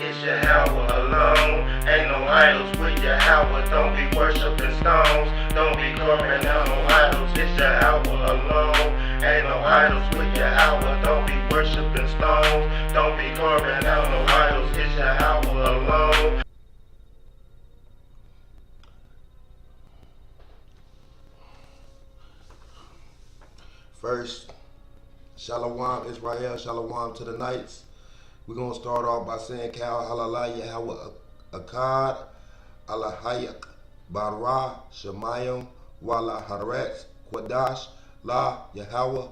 It's Yahweh alone. Ain't no idols with Yahweh. Don't be worshiping stones. Don't be carving out no idols. It's Yahweh alone. Ain't no idols with Yahweh. Don't be worshiping stones. Don't be carving out no idols. It's Yahweh alone. First, Shalom Israel, Shalom to the Knights. We're going to start off by saying Kal Halallah Yahweh Akkad Alahayak Bara Shemayim Wala Haretz Quadash La Yahweh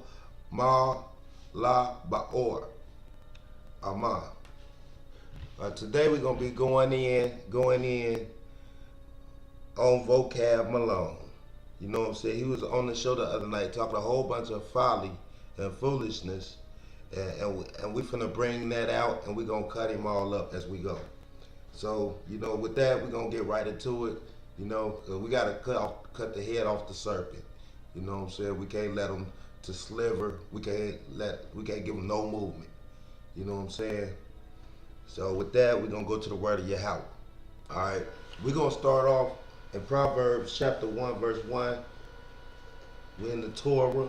Ma La Baor Aman. Today we're going to be going in on Vocab Malone. You know what I'm saying? He was on the show the other night talking a whole bunch of folly and foolishness, and we're finna bring that out, and we're gonna cut him all up as we go. So, you know, with that, we're gonna get right into it. You know, we gotta cut the head off the serpent. You know what I'm saying? We can't let him to sliver. We can't give him no movement. You know what I'm saying? So with that, we're gonna go to the word of Yahweh. All right, we're gonna start off in Proverbs chapter 1, verse 1. We're in the Torah.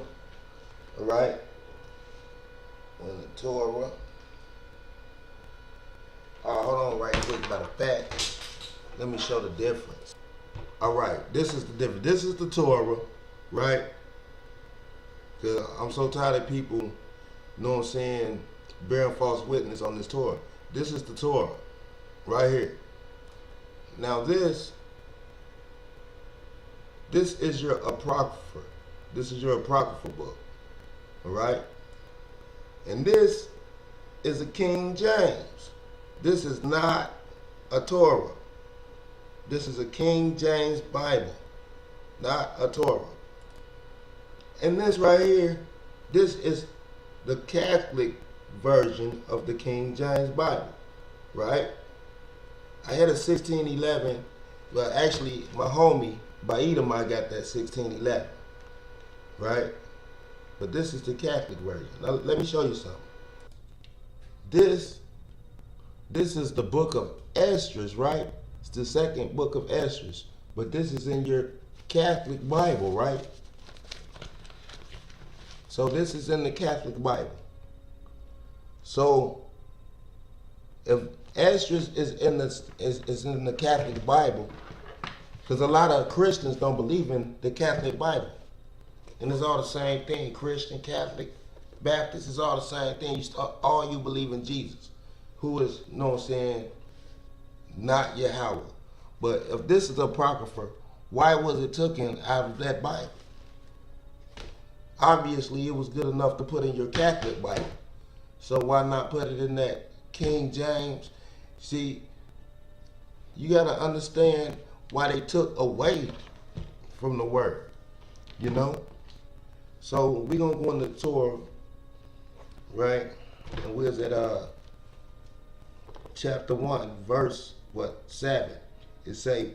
All right, we're in the Torah. Hold on right quick. Matter of fact, let me show the difference. All right, this is the difference. This is the Torah, right? Because I'm so tired of people, you know what I'm saying, bearing false witness on this Torah. This is the Torah, right here. Now this is your apocrypha. This is your apocryphal book. All right? And this is a King James. This is not a Torah. This is a King James Bible, not a Torah. And this right here, this is the Catholic version of the King James Bible, right? I had a 1611, well actually my homie Irah got that 1611, right? But this is the Catholic version. Now let me show you something. This is the book of Esdras, right? It's the second book of Esdras, but this is in your Catholic Bible, right? So this is in the Catholic Bible. So if Esdras is in the Catholic Bible, because a lot of Christians don't believe in the Catholic Bible. And it's all the same thing. Christian, Catholic, Baptist, it's all the same thing. All you believe in Jesus, who is, you know what I'm saying, not Yahweh. But if this is Apocrypha, why was it taken out of that Bible? Obviously, it was good enough to put in your Catholic Bible. So why not put it in that King James? See, you got to understand why they took away from the word, you know? So we're going to go into Torah, right? And we're at chapter 1, verse, 7. It say,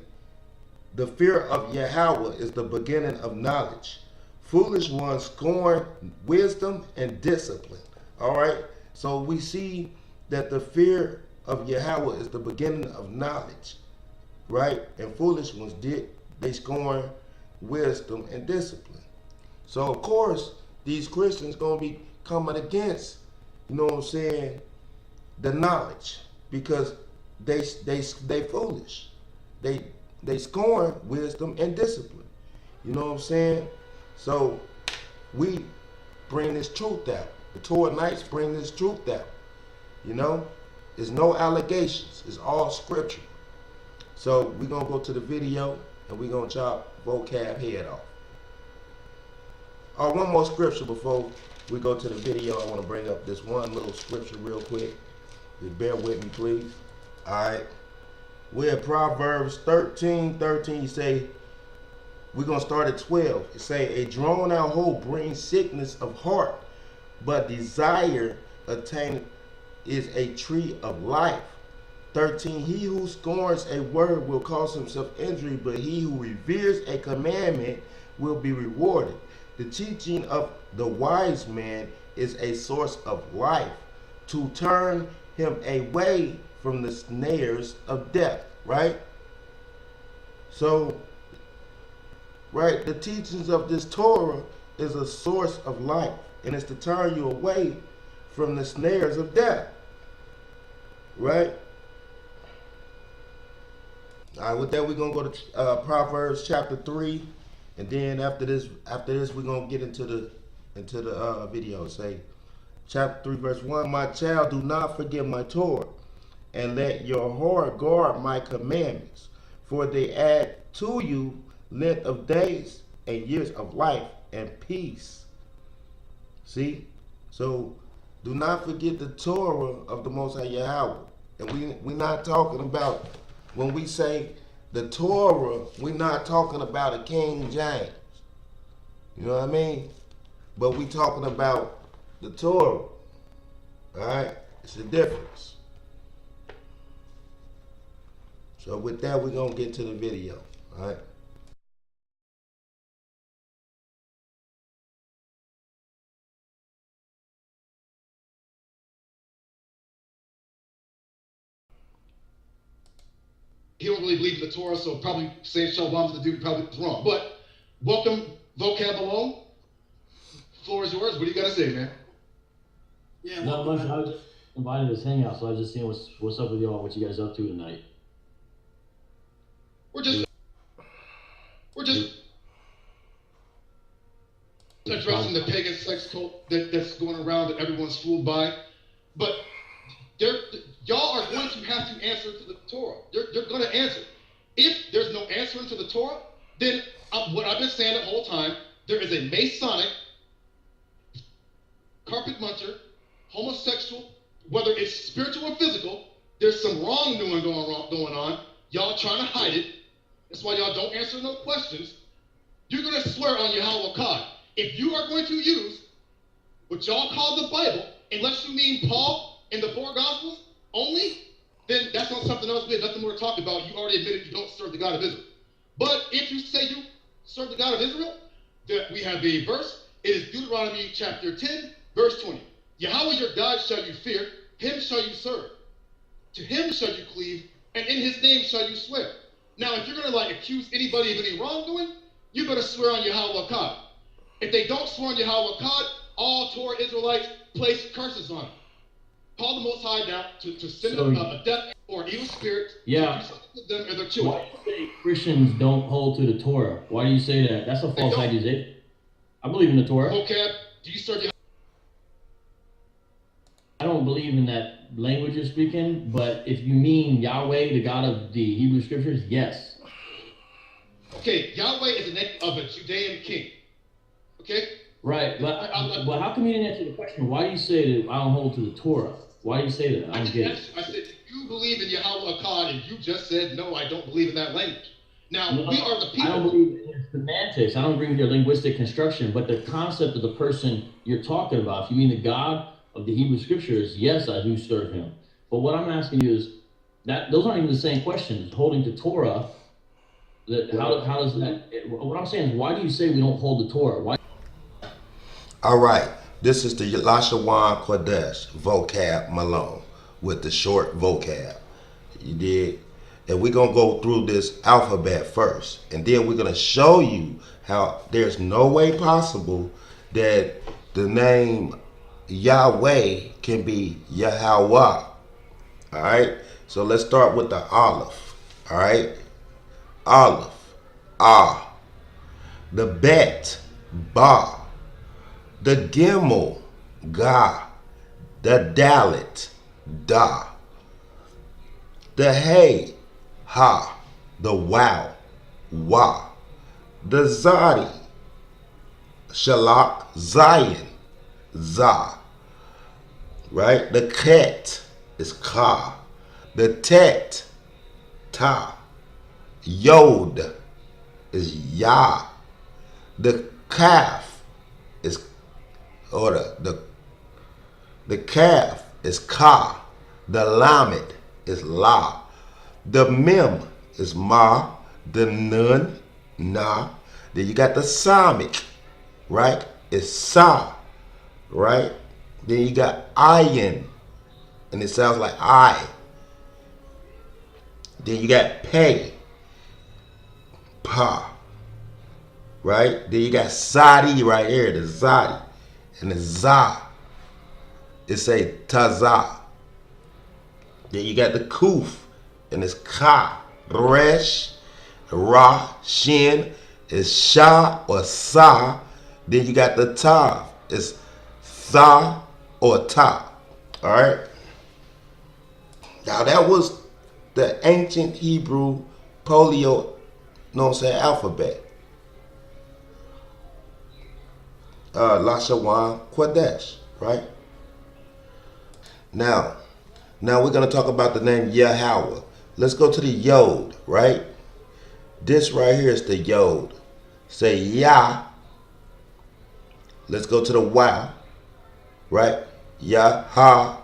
the fear of Yahweh is the beginning of knowledge. Foolish ones scorn wisdom and discipline. All right? So we see that the fear of Yahweh is the beginning of knowledge, right? And foolish ones they scorn wisdom and discipline. So of course these Christians gonna be coming against, you know what I'm saying, the knowledge, because they foolish. They scorn wisdom and discipline. You know what I'm saying? So we bring this truth out. The Torah Knights bring this truth out. You know, there's no allegations. It's all scripture. So we're going to go to the video and we're going to chop Vocab head off. One more scripture before we go to the video. I want to bring up this one little scripture real quick. Just bear with me, please. All right. We're at Proverbs 13:13. You say, we're going to start at 12. It say, a drawn out hope brings sickness of heart, but desire attained is a tree of life. 13, he who scorns a word will cause himself injury, but he who reveres a commandment will be rewarded. The teaching of the wise man is a source of life, to turn him away from the snares of death, right? So, right, the teachings of this Torah is a source of life, and it's to turn you away from the snares of death, right? All right, with that, we're gonna go to Proverbs chapter 3, and then after this, we're gonna get into the video. Say, chapter 3, verse 1: My child, do not forget my Torah, and let your heart guard my commandments, for they add to you length of days and years of life and peace. See, so do not forget the Torah of the Most High Yahweh, and we're not talking about. When we say the Torah, we're not talking about a King James. You know what I mean? But we talking about the Torah. Alright? It's a difference. So with that, we're going to get to the video. Alright? He don't really believe in the Torah, so probably saying Shalom to the dude probably is wrong. But welcome, Vocab Malone. Floor is yours. What do you got to say, man? Yeah, not much. I was just invited to this hangout, so I was just seeing what's up with y'all, what you guys up to tonight. We're just addressing the pagan sex cult that's going around that everyone's fooled by. But y'all are going to have to answer to the Torah. You're going to answer. If there's no answering to the Torah, then what I've been saying the whole time, there is a Masonic, carpet muncher, homosexual, whether it's spiritual or physical, there's some wrongdoing going on. Y'all trying to hide it. That's why y'all don't answer no questions. You're going to swear on Yahweh God. If you are going to use what y'all call the Bible, unless you mean Paul in the 4 Gospels only, then that's on something else. We have nothing more to talk about. You already admitted you don't serve the God of Israel. But if you say you serve the God of Israel, we have a verse. It is Deuteronomy chapter 10, verse 20. Yahweh your God shall you fear, him shall you serve. To him shall you cleave, and in his name shall you swear. Now, if you're going to accuse anybody of any wrongdoing, you better swear on Yahweh God. If they don't swear on Yahweh God, all Torah Israelites place curses on them. Call the Most High down to send a death or an evil spirit to do something to them or their children. Why do you say Christians don't hold to the Torah? Why do you say that? That's a false accusation. I believe in the Torah. Vocab, do you serve Yahweh? I don't believe in that language you're speaking, but if you mean Yahweh, the God of the Hebrew Scriptures, yes. Okay, Yahweh is the name of a Judean king. Okay? Right, but how come you didn't answer the question? Why do you say that I don't hold to the Torah? Why do you say that? I don't get it. I said, do you believe in Yahweh God? And you just said, no, I don't believe in that language. Now, we are the people. I don't believe in semantics. I don't agree with your linguistic construction, but the concept of the person you're talking about, if you mean the God of the Hebrew Scriptures, yes, I do serve him. But what I'm asking you is, that those aren't even the same questions. Holding to Torah, how does that, what I'm saying is, why do you say we don't hold the Torah? Why? All right, this is the Lashawan Kodesh Vocab Malone with the short vocab. You did? And we're going to go through this alphabet first. And then we're going to show you how there's no way possible that the name Yahweh can be Yahweh. All right? So let's start with the Aleph. All right? Aleph. Ah. The Bet. Ba. The Gimel, Ga, the Dalet, Da, the Hey, Ha, the Wow, Wa, the Zadi, Shalach, Zion, Za, right? The Ket is Ka, the Tet, Ta, Yod is Ya, the Kaf is the calf is ka, the lamed is la, the mem is ma, the nun na. Then you got the samic, right? It's sa, right? Then you got ayin, and it sounds like I. Then you got pay, pa, right? Then you got sadi right here, the zadi, and the za. It say taza. Then you got the kuf, and it's ka, resh, ra, shin, is sha or sa. Then you got the tav, it's tha or ta. All right. Now that was the ancient Hebrew alphabet. Lashawan Kodesh, right? Now we're gonna talk about the name Yahweh. Let's go to the Yod, right? This right here is the Yod. Say Yah. Let's go to the Wow, right? Yah-ha.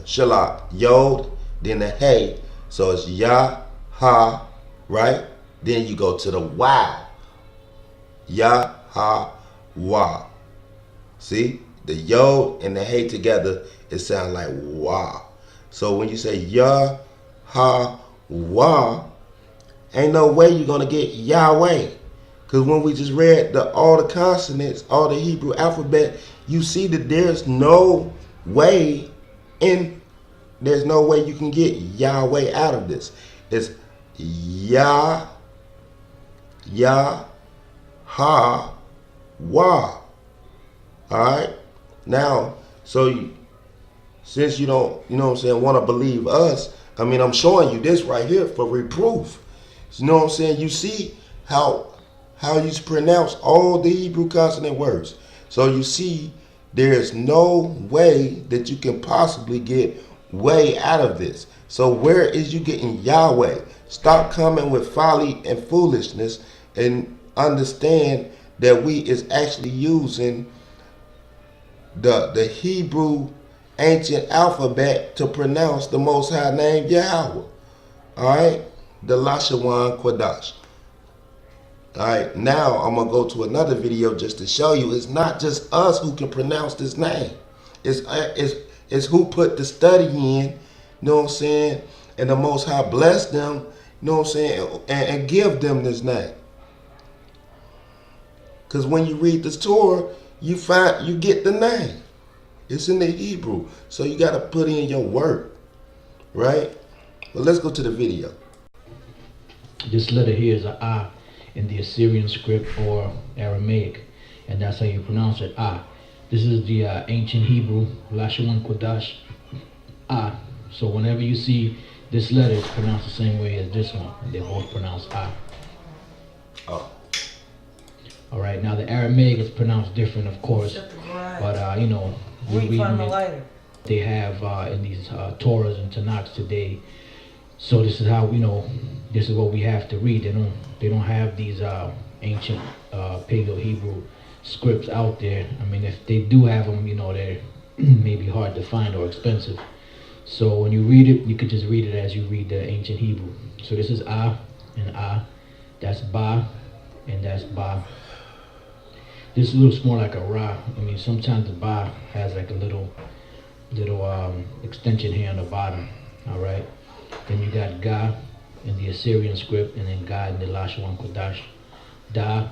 Shalach, Yod, then the Hey. So it's Yah-ha, right? Then you go to the Wow. Yah-ha-wah. See? The Yod and the Hey together, it sounds like Wah. So when you say Yah-ha-wah, ain't no way you're going to get Yahweh. Because when we just read all the consonants, all the Hebrew alphabet, you see that there's no way you can get Yahweh out of this. It's Yah, ha, wah. Alright? Now, since you don't, want to believe us, I'm showing you this right here for reproof. You know what I'm saying? You see how you pronounce all the Hebrew consonant words. So you see there's no way that you can possibly get way out of this. So where is you getting Yahweh? Stop coming with folly and foolishness and understand that we is actually using the Hebrew ancient alphabet to pronounce the Most High name Yahweh. Alright? The Lashawan Kodash. Alright, now I'm going to go to another video just to show you it's not just us who can pronounce this name. It's who put the study in, you know what I'm saying? And the Most High bless them, you know what I'm saying? And give them this name. Because when you read this Torah, you get the name. It's in the Hebrew. So you got to put in your work, right? Well, let's go to the video. This letter here is an I in the Assyrian script or Aramaic, and that's how you pronounce it, Ah. This is the ancient Hebrew, Lashawan Kodash, Ah. So whenever you see this letter, it's pronounced the same way as this one. They're both pronounced Ah. Oh. All right, now the Aramaic is pronounced different, of course, but Where you find the lighter? They have in these Torahs and Tanakhs today. So this is how this is what we have to read. They don't have these ancient Paleo Hebrew scripts out there. If they do have them, they're maybe hard to find or expensive. So when you read it, you could just read it as you read the ancient Hebrew. So this is Ah and Ah. That's Ba and that's Ba. This looks more like a Ra. Sometimes the Ba has like a little extension here on the bottom. All right. Then you got Ga in the Assyrian script, and then Ga in the Lashawan Kodash. Da,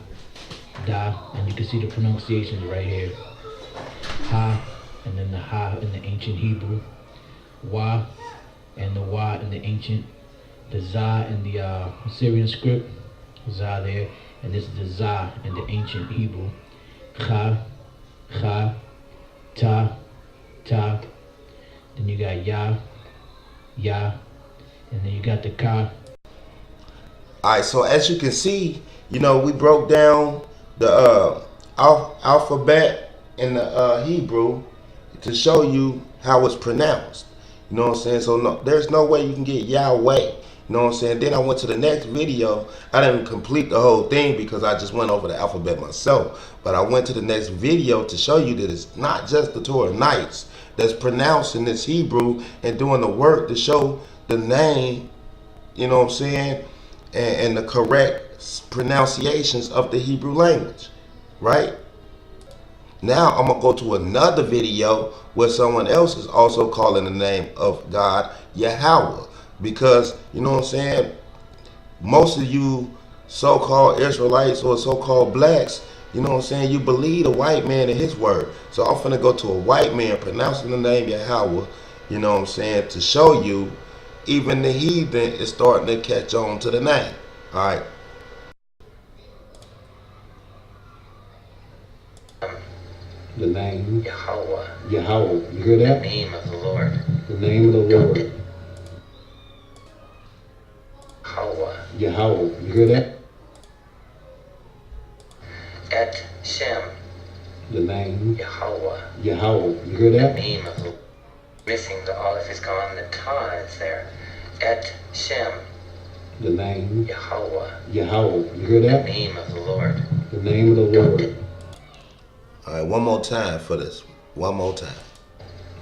and you can see the pronunciations right here. Ha, and then the Ha in the ancient Hebrew. Wa, and the Wa in the ancient. The Za in the Assyrian script. Za there, and this is the Za in the ancient Hebrew. Cha, Ta. Then you got Ya, and then you got the Ka. Alright, so as you can see, we broke down the alphabet in the Hebrew to show you how it's pronounced. You know what I'm saying? So no, there's no way you can get Yahweh. You know what I'm saying? Then I went to the next video. I didn't complete the whole thing because I just went over the alphabet myself. But I went to the next video to show you that it's not just the Torah Nights that's pronouncing this Hebrew and doing the work to show the name, you know what I'm saying, and the correct pronunciations of the Hebrew language, right? Now I'm going to go to another video where someone else is also calling the name of God Yahweh. Because, you know what I'm saying, most of you so-called Israelites or so-called blacks, you know what I'm saying, you believe the white man and his word. So I'm finna go to a white man pronouncing the name Yahweh, you know what I'm saying, to show you even the heathen is starting to catch on to the name. All right. The name Yahweh. Yahweh. You hear that? The name of the Lord. The name of the Lord. Yahweh. Yahweh. You hear that? Et Shem. The name Yahweh. Yahweh. You hear The that? name of the missing the aleph is gone, the ta is there. Et Shem. The name Yahweh. Yahweh. You hear The that? name of the Lord. The name of the Lord. All right, one more time for this. One more time.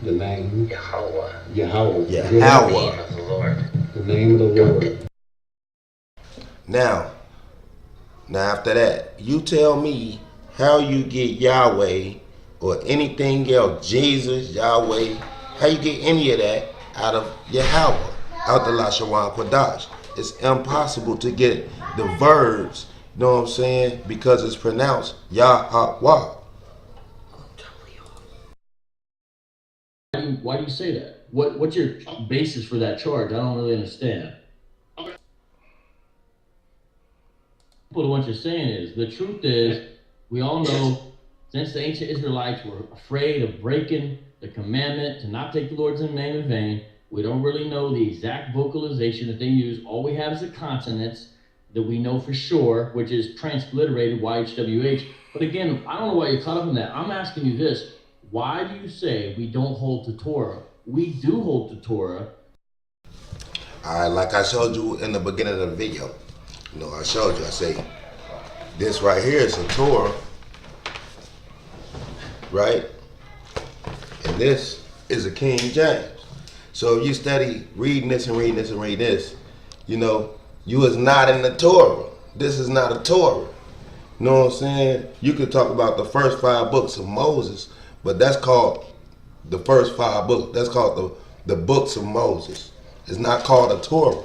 The name Yahweh. Yahweh. You hear The that? name of the Lord. The name of the Lord. Now after that, you tell me how you get Yahweh or anything else, Jesus, Yahweh, how you get any of that out of Yahweh, out the Lashawan Kodash. It's impossible to get the verbs, you know what I'm saying, because it's pronounced Yahweh. Why do you say that? What's your basis for that charge? I don't really understand. But what you're saying is, the truth is, we all know, since the ancient Israelites were afraid of breaking the commandment to not take the Lord's name in vain, we don't really know the exact vocalization that they use. All we have is the consonants that we know for sure, which is transliterated YHWH. But again, I don't know why you're caught up in that. I'm asking you this. Why do you say we don't hold to Torah? We do hold to Torah. All right, like I showed you in the beginning of the video. You know, I showed you, I say, this right here is a Torah, right? And this is a King James. So if you study reading this and reading this and reading this, you know, you is not in the Torah. This is not a Torah. You know what I'm saying? You could talk about the first 5 books of Moses, but that's called the first 5 books. That's called the books of Moses. It's not called a Torah.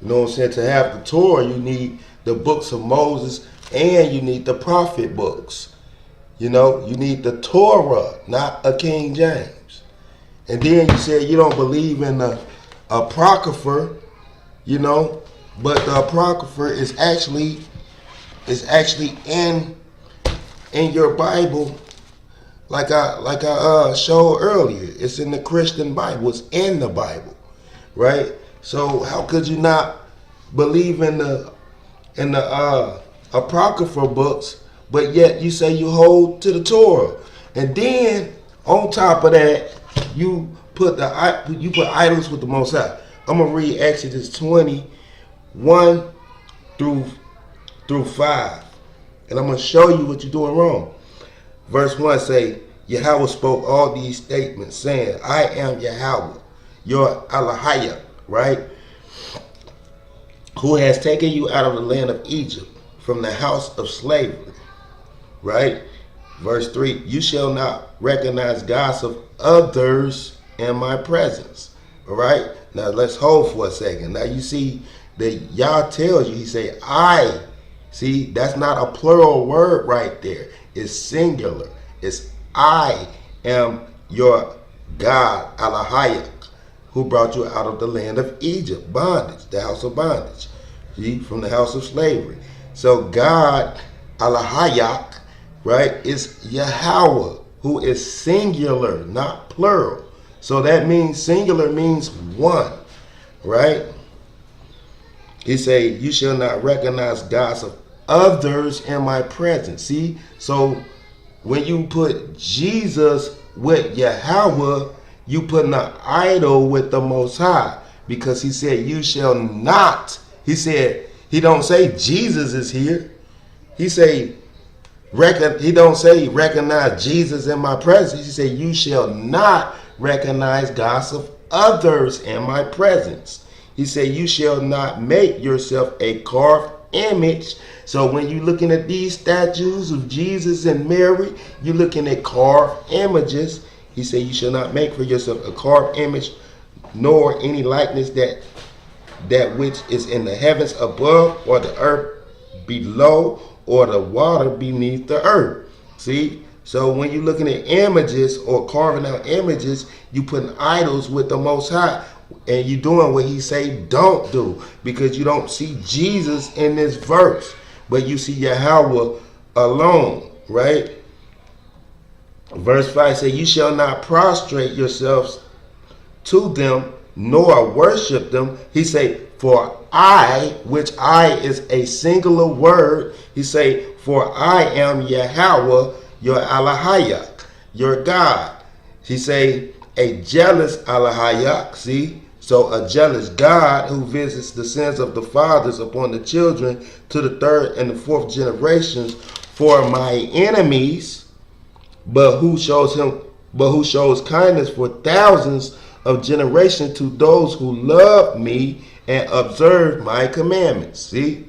You know what I'm saying? To have the Torah, you need the books of Moses and you need the prophet books. You know, you need the Torah, not a King James. And then you said you don't believe in the Apocrypha, you know, but the Apocrypha is actually in your Bible, like I showed earlier. It's in the Christian Bible. It's in the Bible, right? So how could you not believe in the Apocrypha books, but yet you say you hold to the Torah? And then on top of that, you put idols with the Most High. I'm gonna read Exodus 20:1 through 5, and I'm gonna show you what you're doing wrong. Verse 1 say, Yahweh spoke all these statements, saying, I am Yahweh, your Elohim, right? Who has taken you out of the land of Egypt, from the house of slavery, right? Verse 3, you shall not recognize gods of others in my presence, all right? Now let's hold for a second. Now you see that Yah tells you, he say, I. See, that's not a plural word right there. It's singular. It's I am your God, Elohim, who brought you out of the land of Egypt, bondage, the house of bondage, see, from the house of slavery. So God, Elohim, right, is Yahweh, who is singular, not plural. So that means singular means one, right? He say, you shall not recognize gods of others in my presence. See, so when you put Jesus with Yahweh, you put an idol with the Most High, because he said, you shall not. He said, he don't say Jesus is here. He say, he don't say recognize Jesus in my presence. He said, you shall not recognize gods of others in my presence. He said, you shall not make yourself a carved image. So when you're looking at these statues of Jesus and Mary, you're looking at carved images. He said, you shall not make for yourself a carved image, nor any likeness that which is in the heavens above, or the earth below, or the water beneath the earth. See? So when you're looking at images or carving out images, you putting idols with the Most High. And you're doing what he say don't do, because you don't see Jesus in this verse, but you see Yahweh alone, right? Verse 5 says, you shall not prostrate yourselves to them, nor worship them. He say, for I, which I is a singular word, he say, for I am Yahweh, your Alahayak, your God. He say, a jealous Alahayak, see? So a jealous God who visits the sins of the fathers upon the children to the third and the fourth generations for my enemies, but who shows kindness for thousands of generations to those who love me and observe my commandments. See?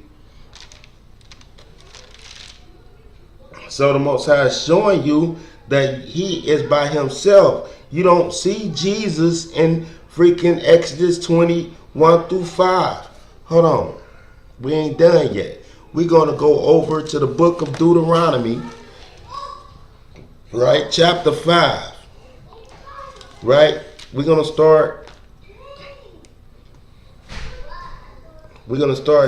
So the Most High is showing you that he is by himself. You don't see Jesus in freaking Exodus 21 through 5. Hold on. We ain't done yet. We're going to go over to the book of Deuteronomy, right? Chapter 5. Right? We're going to start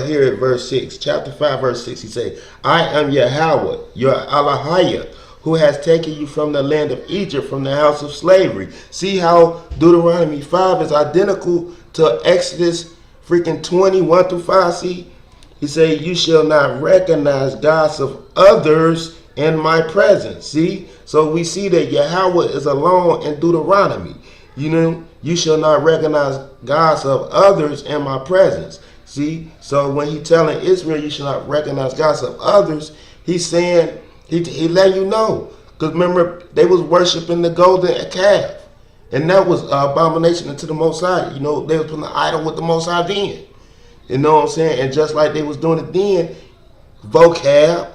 here at verse 6. Chapter 5, verse 6. He say, I am Yahweh, your Alahaya, who has taken you from the land of Egypt, from the house of slavery. See how Deuteronomy 5 is identical to Exodus freaking 21 through 5. See? He say, you shall not recognize gods of others in my presence. See? So we see that Yahweh is alone in Deuteronomy. You know, you shall not recognize gods of others in my presence. See? So when he telling Israel you shall not recognize gods of others, he's saying, he let you know. Because remember, they was worshiping the golden calf. And that was an abomination unto the Most High. You know, they was putting the idol with the Most High then. You know what I'm saying? And just like they was doing it then, Vocab,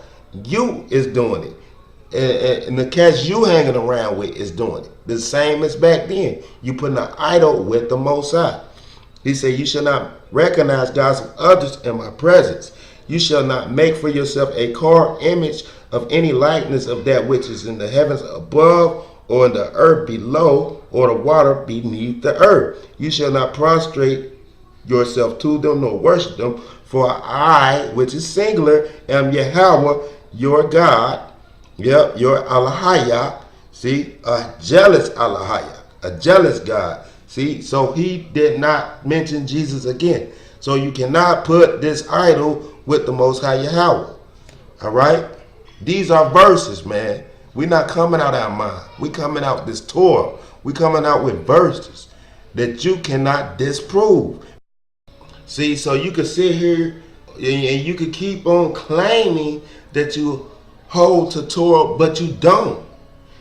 you is doing it. And the cats you hanging around with is doing it. The same as back then. You putting an idol with the Most High. He said, you shall not recognize gods of others in my presence. You shall not make for yourself a carved image of any likeness of that which is in the heavens above, or in the earth below, or the water beneath the earth. You shall not prostrate yourself to them, nor worship them. For I, which is singular, am Yahweh, your God. Yep, your Alahaya. See, a jealous Alahaya, a jealous God. See, so he did not mention Jesus again. So you cannot put this idol with the Most High Yahweh. All right? These are verses, man. We're not coming out our mind. We coming out this Torah. We coming out with verses that you cannot disprove. See, so you could sit here and you could keep on claiming that you hold to Torah, but you don't.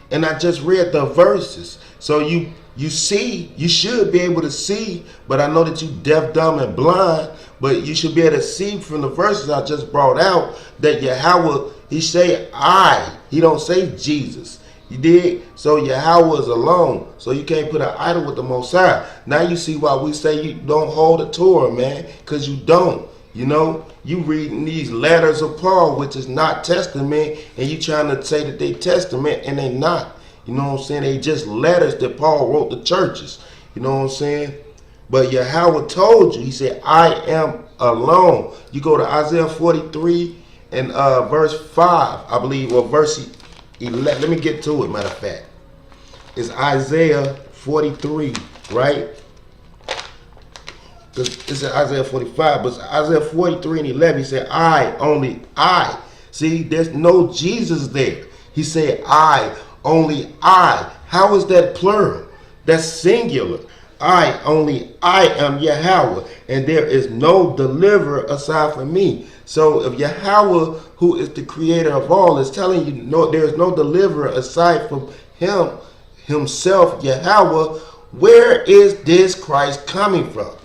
And I just read the verses. So you see, you should be able to see, but I know that you deaf, dumb, and blind, but you should be able to see from the verses I just brought out that Yahweh, he say I. He don't say Jesus. You dig? So Yahweh is alone. So you can't put an idol with the Most High. Now you see why we say you don't hold the Torah, man, because you don't. You know, you reading these letters of Paul, which is not testament, and you trying to say that they testament, and they not. You know what I'm saying? They just letters that Paul wrote to churches. You know what I'm saying? But Yahweh told you, he said, I am alone. You go to Isaiah 43 and verse 5, I believe, or verse 11. Let me get to it, matter of fact. It's Isaiah 43, right? It's Isaiah 45, but it's Isaiah 43 and 11. He said, I, only I. See, there's no Jesus there. He said, I, only I. How is that plural? That's singular. I, only I am Yahweh, and there is no deliverer aside from me. So if Yahweh, who is the creator of all, is telling you no, there is no deliverer aside from him, himself, Yahweh, where is this Christ coming from?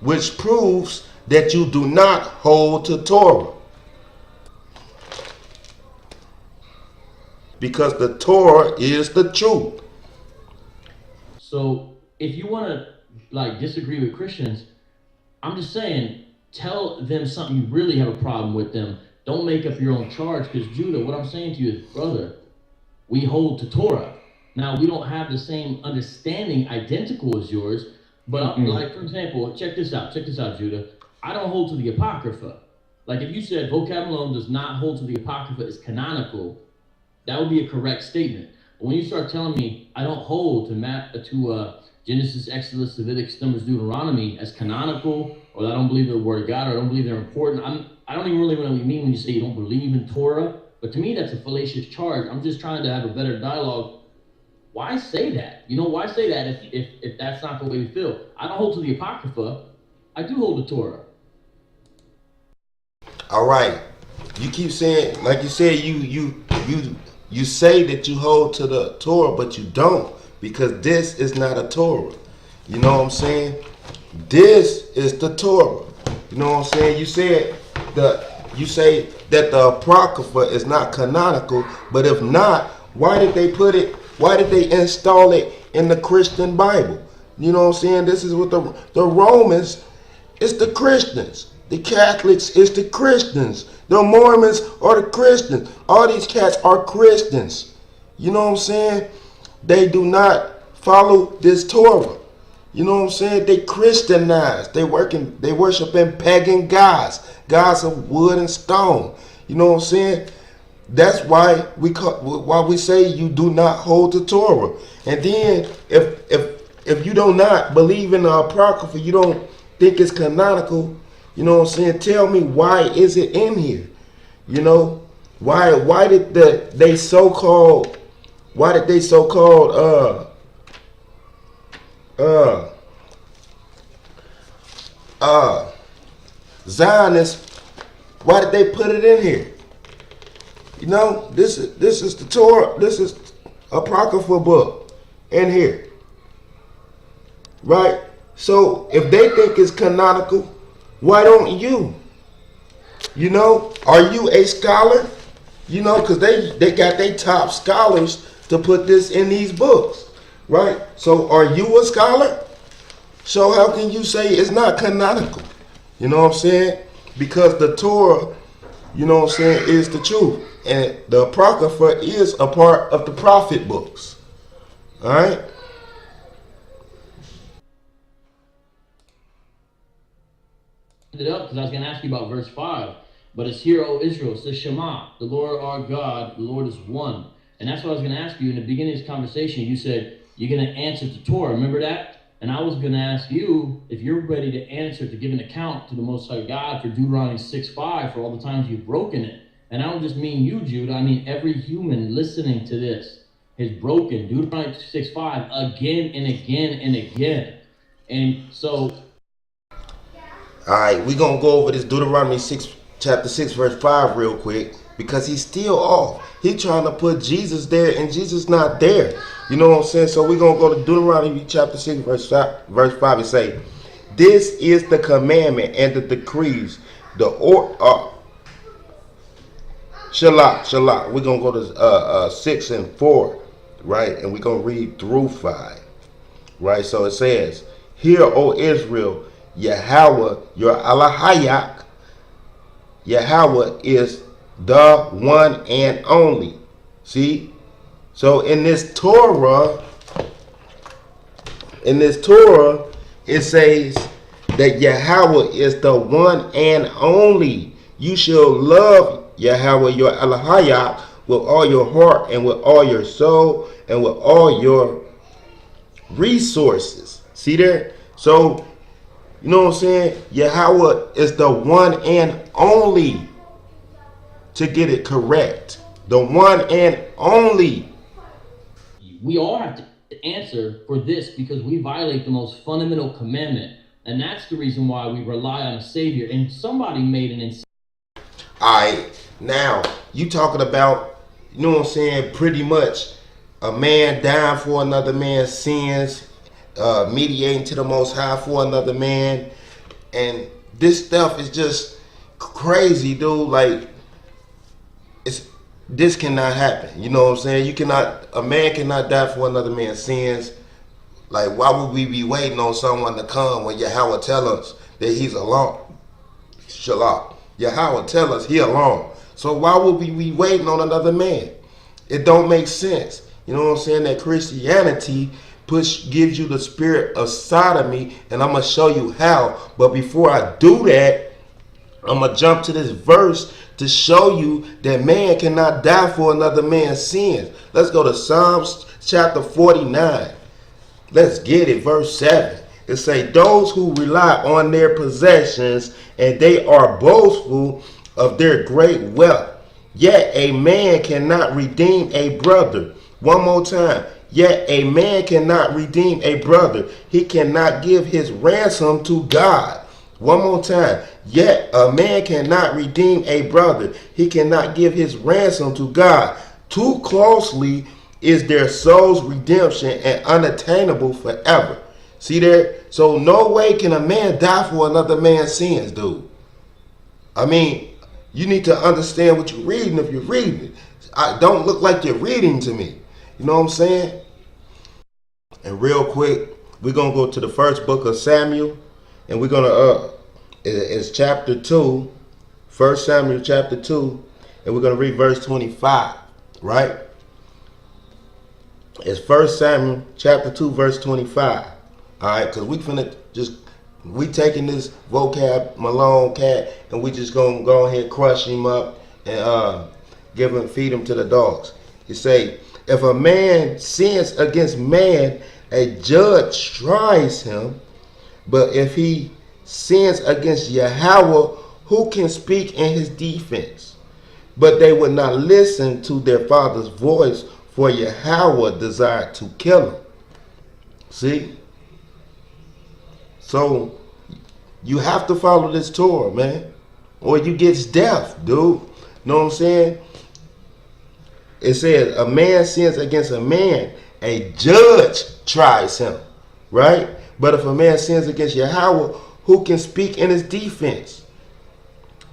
Which proves that you do not hold to Torah. Because the Torah is the truth. So if you want to like disagree with Christians, I'm just saying, tell them something you really have a problem with them. Don't make up your own charge, because Judah, what I'm saying to you is, brother, we hold to Torah. Now, we don't have the same understanding identical as yours, but like, for example, check this out, Judah. I don't hold to the Apocrypha. Like, if you said Vocab Malone does not hold to the Apocrypha as canonical, that would be a correct statement. But when you start telling me I don't hold to Genesis, Exodus, Leviticus, Numbers, Deuteronomy as canonical, or I don't believe they're the word of God, or I don't believe they're important, I don't even really know what you mean when you say you don't believe in Torah. But to me, that's a fallacious charge. I'm just trying to have a better dialogue. Why say that? You know, why say that if that's not the way we feel? I don't hold to the Apocrypha. I do hold to Torah. All right. You keep saying, like you said, you say that you hold to the Torah, but you don't, because this is not a Torah. You know what I'm saying? This is the Torah. You know what I'm saying? You say that the Apocrypha is not canonical, but if not, why did they put it? Why did they install it in the Christian Bible? You know what I'm saying? This is what the Romans, it's the Christians. The Catholics is the Christians. The Mormons are the Christians. All these cats are Christians. You know what I'm saying? They do not follow this Torah. You know what I'm saying? They Christianized. They worshiping pagan gods of wood and stone. You know what I'm saying? That's why we say you do not hold the Torah. And then if you do not believe in the Apocrypha, you don't think it's canonical. You know what I'm saying? Tell me, why is it in here? You know, why did they so-called Zionists, why did they put it in here? You know, this is the Torah, this is Apocrypha book in here. Right? So if they think it's canonical, why don't you? You know, are you a scholar? You know, because they got their top scholars to put this in these books, right? So are you a scholar? So how can you say it's not canonical? You know what I'm saying? Because the Torah, you know what I'm saying, is the truth. And the Apocrypha is a part of the prophet books. All right? It up because I was going to ask you about verse 5, but it's here, O Israel, it says Shema, the Lord our God, the Lord is one. And that's what I was going to ask you in the beginning of this conversation. You said you're going to answer to Torah, remember that? And I was going to ask you if you're ready to answer, to give an account to the Most High God for Deuteronomy 6:5, for all the times you've broken it. And I don't just mean you, Judah, I mean every human listening to this has broken Deuteronomy 6:5 again and again and again. And so, all right, we're going to go over this Deuteronomy chapter 6, verse 5 real quick, because he's still off. He's trying to put Jesus there, and Jesus not there. You know what I'm saying? So we're going to go to Deuteronomy chapter 6, verse 5 and say, this is the commandment and the decrees, shalach. We're going to go to 6 and 4, right? And we're going to read through 5, right? So it says, hear, O Israel, Yahweh, your Alahayak, Yahweh is the one and only. See? So in this Torah, it says that Yahweh is the one and only. You shall love Yahweh, your Alahayak, with all your heart and with all your soul and with all your resources. See there? So, you know what I'm saying? Yahweh is the one and only, to get it correct. The one and only. we all have to answer for this because we violate the most fundamental commandment. And that's the reason why we rely on a Savior. And somebody made an insane. All right, now you talking about, you know what I'm saying, pretty much a man dying for another man's sins, mediating to the Most High for another man, and this stuff is just crazy, dude. Like, this cannot happen. You know what I'm saying? A man cannot die for another man's sins. Like, why would we be waiting on someone to come when Yahweh tell us that he's alone? Shalach. Yahweh tell us he alone. So why would we be waiting on another man? It don't make sense. You know what I'm saying? That Christianity gives you the spirit of sodomy, and I'm going to show you how. But before I do that, I'm going to jump to this verse to show you that man cannot die for another man's sins. Let's go to Psalms chapter 49. Let's get it. Verse 7. It say, those who rely on their possessions, and they are boastful of their great wealth. Yet a man cannot redeem a brother. One more time. Yet a man cannot redeem a brother. He cannot give his ransom to God. One more time. Yet a man cannot redeem a brother. He cannot give his ransom to God. Too closely is their soul's redemption and unattainable forever. See there? So no way can a man die for another man's sins, dude. I mean, you need to understand what you're reading if you're reading it. I don't look like you're reading to me. You know what I'm saying? And real quick, we're going to go to the first book of Samuel. And we're going to, it's chapter 2. 1 Samuel chapter 2. And we're going to read verse 25. Right? It's 1 Samuel chapter 2 verse 25. Alright, because we taking this Vocab Malone cat and we just gonna go ahead crush him up and feed him to the dogs. He say, if a man sins against man, a judge tries him, but if he sins against Yahweh, who can speak in his defense? But they would not listen to their father's voice, for Yahweh desired to kill him. See? So, you have to follow this Torah, man. Or you get death, dude. Know what I'm saying? It says, a man sins against a man, a judge tries him. Right? But if a man sins against Yahweh, who can speak in his defense?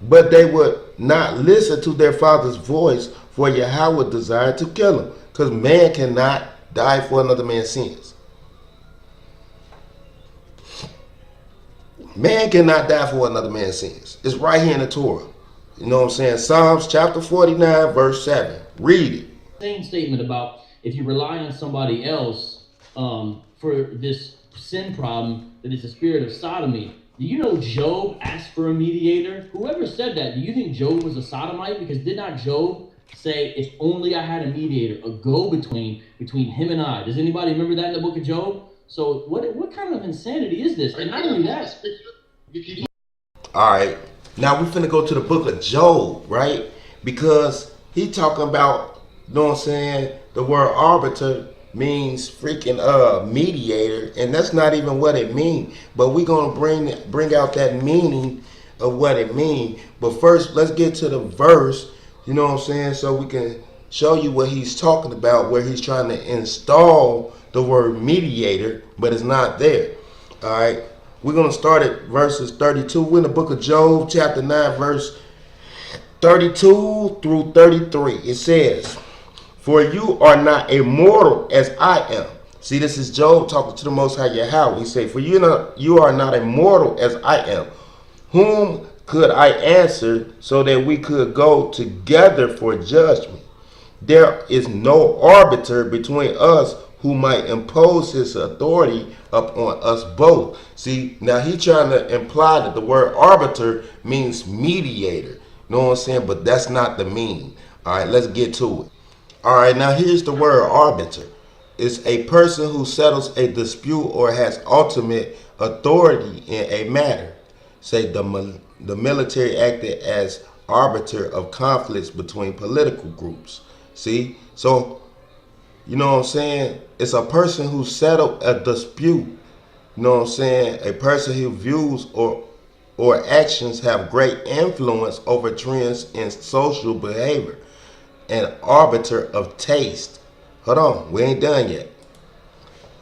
But they would not listen to their father's voice, for Yahweh desired to kill him. Because man cannot die for another man's sins. Man cannot die for another man's sins. It's right here in the Torah. You know what I'm saying? Psalms chapter 49 verse 7. Read it. Same statement about if you rely on somebody else for this sin problem, that is the spirit of sodomy. Do you know Job asked for a mediator? Whoever said that, do you think Job was a sodomite? Because did not Job say, if only I had a mediator, a go-between between him and I? Does anybody remember that in the book of Job? So what kind of insanity is this? And not only that. All right. Now we're finna go to the book of Job, right? Because he talking about, you know what I'm saying, the word arbiter means freaking mediator, and that's not even what it means. But we're gonna bring out that meaning of what it means. But first, let's get to the verse, you know what I'm saying, so we can show you what he's talking about, where he's trying to install the word mediator, but it's not there. All right, we're going to start at verses 32. We're in the book of Job, chapter 9, verse 32 through 33. It says, for you are not immortal as I am. See, this is Job talking to the Most High Yahweh. He say, for you are not immortal as I am. Whom could I answer so that we could go together for judgment? There is no arbiter between us who might impose his authority upon us both. See, now he trying to imply that the word arbiter means mediator. You know what I'm saying? But that's not the meaning. All right, let's get to it. All right, now here's the word arbiter. It's a person who settles a dispute or has ultimate authority in a matter. Say the military acted as arbiter of conflicts between political groups. See? So, you know what I'm saying? It's a person who settled a dispute. You know what I'm saying? A person who views or actions have great influence over trends in social behavior. An arbiter of taste. Hold on, we ain't done yet.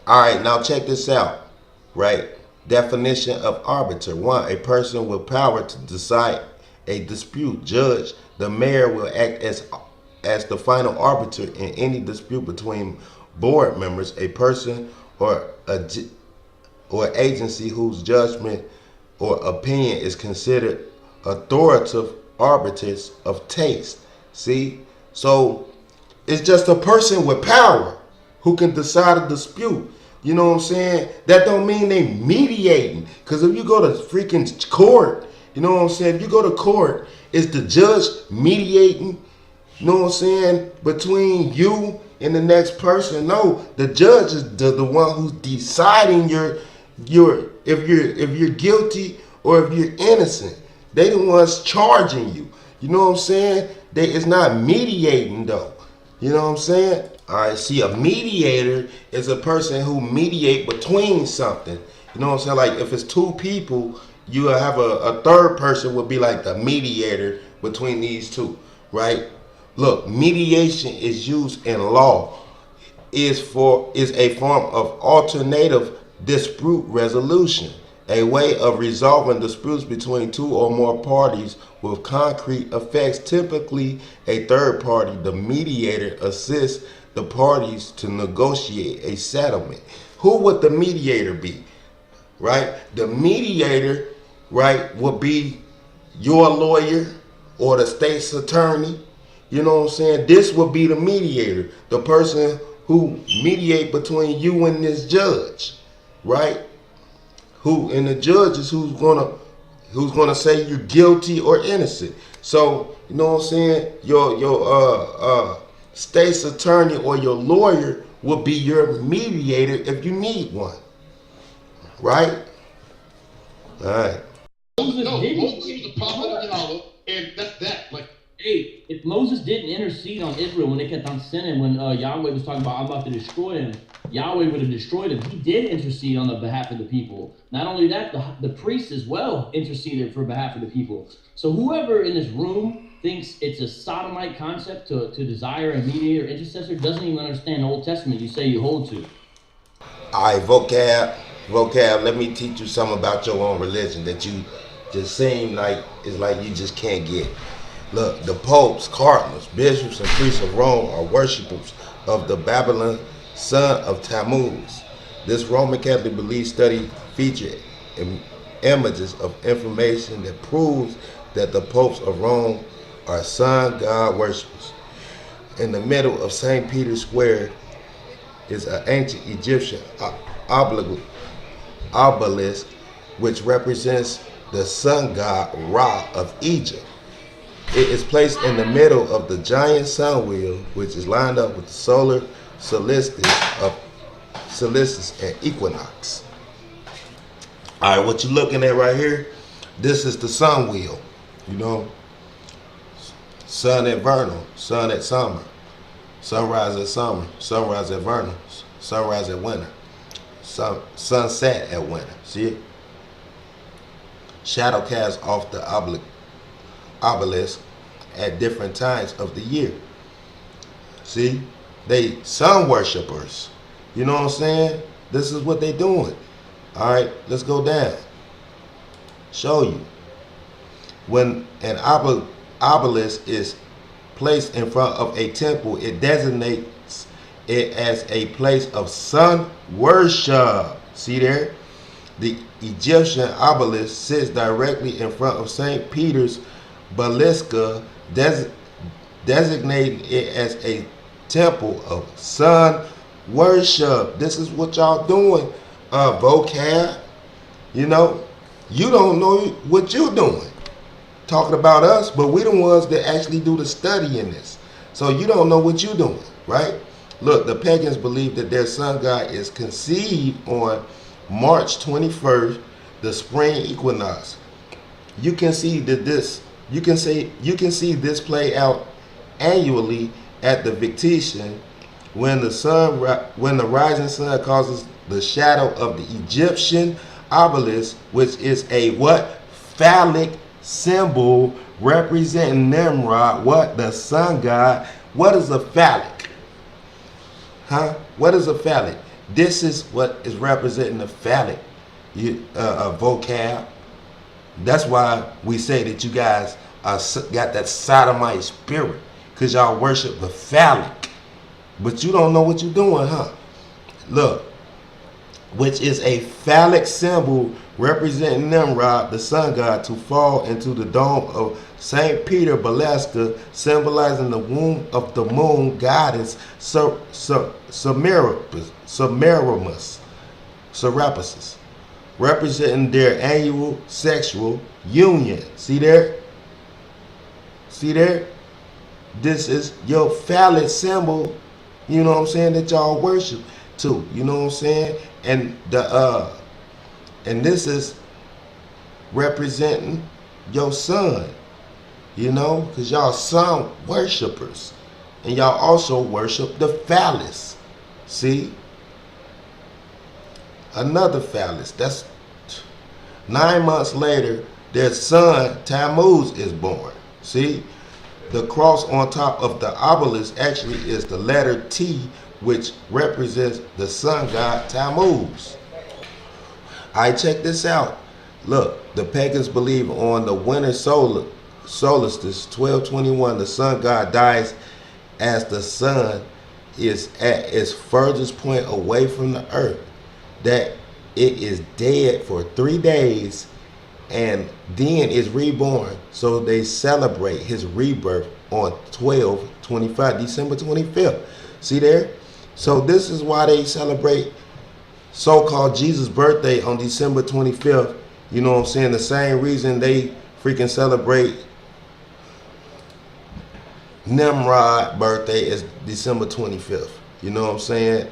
All right, now check this out, right? Definition of arbiter. 1. A person with power to decide a dispute. Judge. The mayor will act as the final arbiter in any dispute between board members. A person or agency whose judgment or opinion is considered authoritative arbiters of taste. See? So it's just a person with power who can decide a dispute. You know what I'm saying? That don't mean they mediating. Because if you go to freaking court, you know what I'm saying? If you go to court, is the judge mediating, you know what I'm saying, between you and the next person? No, the judge is the one who's deciding if you're guilty or if you're innocent. They the ones charging you. You know what I'm saying? It's not mediating though. You know what I'm saying? All right, see, a mediator is a person who mediate between something. You know what I'm saying? Like if it's two people, you have a third person would be like the mediator between these two, right? Look, mediation is used in law is a form of alternative dispute resolution, a way of resolving disputes between two or more parties with concrete effects. Typically, a third party, the mediator, assists the parties to negotiate a settlement. Who would the mediator be? Right? The mediator, right, would be your lawyer or the state's attorney. You know what I'm saying? This would be the mediator, the person who mediate between you and this judge, right? And the judge is who's gonna say you're guilty or innocent. So you know what I'm saying? Your state's attorney or your lawyer will be your mediator if you need one, right? All right. No, Moses was the prophet of Yahweh, and that's that. Like, hey, if Moses didn't intercede on Israel when they kept on sinning, when Yahweh was talking about I'm about to destroy them, Yahweh would have destroyed them. He did intercede on the behalf of the people. Not only that, the priests as well interceded for behalf of the people. So whoever in this room thinks it's a Sodomite concept to desire a mediator, intercessor, doesn't even understand the Old Testament you say you hold to. All right, vocab, let me teach you something about your own religion that you just seem like it's like you just can't get. Look, the popes, cardinals, bishops, and priests of Rome are worshippers of the Babylon son of Tammuz. This Roman Catholic belief study featured images of information that proves that the popes of Rome are sun god worshippers. In the middle of St. Peter's Square is an ancient Egyptian obelisk which represents the sun god Ra of Egypt. It is placed in the middle of the giant sun wheel, which is lined up with the solar solstice and equinox. All right, what you're looking at right here, this is the sun wheel. You know, sun at vernal, sun at summer, sunrise at summer, sunrise at vernal, sunrise at winter, sunset at winter. See it? Shadow cast off the obelisk at different times of the year. See? They sun worshipers. You know what I'm saying? This is what they doing. All right, let's go down. Show you. When an obelisk is placed in front of a temple, it designates it as a place of sun worship. See there? The Egyptian obelisk sits directly in front of St. Peter's Basilica, designating it as a temple of sun worship. This is what y'all doing, vocab. You know, you don't know what you're doing. Talking about us, but we the ones that actually do the study in this. So you don't know what you're doing, right? Look, the pagans believe that their sun god is conceived on March 21st, the spring equinox. You can see that this play out annually at the Victitian when the rising sun causes the shadow of the Egyptian obelisk, which is a what? Phallic symbol representing Nimrod, what? The sun god. What is a phallic? Huh? What is a phallic? This is what is representing the phallic. vocab. That's why we say that you guys got that sodomite spirit, because y'all worship the phallic. But you don't know what you're doing, huh? Look, which is a phallic symbol representing Nimrod, the sun god, to fall into the dome of St. Peter Baleska, symbolizing the womb of the moon goddess Serapis, representing their annual sexual union. See there? See there? This is your phallic symbol, you know what I'm saying, that y'all worship too. You know what I'm saying? And and this is representing your son, you know, because y'all son worshipers. And y'all also worship the phallus. See? Another phallus. That's 9 months later, their son Tammuz is born. See? The cross on top of the obelisk actually is the letter T, which represents the sun god Tammuz. I check this out. Look, the pagans believe on the winter solstice, 12/21, the sun god dies as the sun is at its furthest point away from the earth, that it is dead for 3 days and then is reborn. So they celebrate his rebirth on 12/25, December 25th. See there? So this is why they celebrate so-called Jesus' birthday on December 25th. You know what I'm saying? The same reason they freaking celebrate Nimrod birthday is December 25th. You know what I'm saying?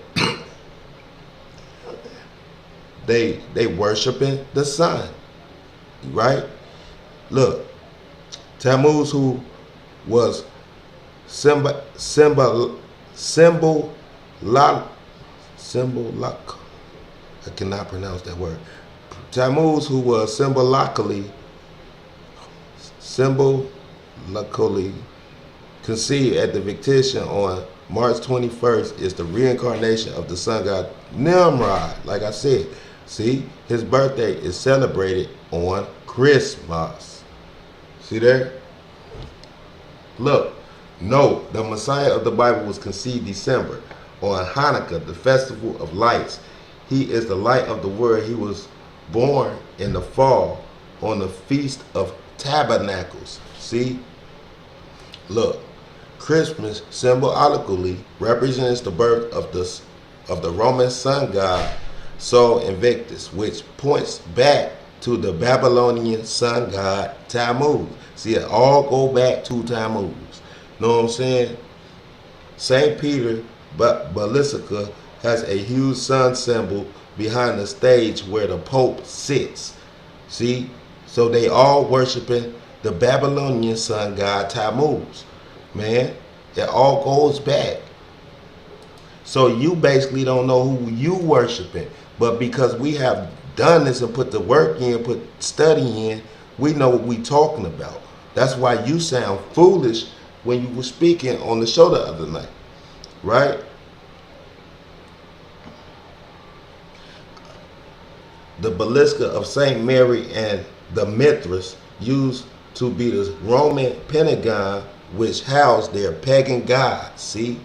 They worshiping the sun, right? Look, Tammuz, who was symbol, I cannot pronounce that word. Tammuz, who was symbolically conceived at the Victitian on March 21st, is the reincarnation of the sun god Nimrod. Like I said, see, his birthday is celebrated on Christmas. See there? Look, no, the Messiah of the Bible was conceived December on Hanukkah, the festival of lights. He is the light of the world. He was born in the fall on the Feast of Tabernacles. See? Look, Christmas symbolically represents the birth of the Roman sun god Sol Invictus, which points back to the Babylonian sun god Tammuz. See, it all go back to Tammuz. Know what I'm saying? St. Peter Basilica has a huge sun symbol behind the stage where the Pope sits. See? So they all worshiping the Babylonian sun god Tammuz. Man, it all goes back. So you basically don't know who you worshiping. But because we have done this and put the work in, put study in, we know what we talking about. That's why you sound foolish when you were speaking on the show the other night. Right? The Basilica of St. Mary and the Mithras used to be the Roman Pentagon, which housed their pagan gods. See?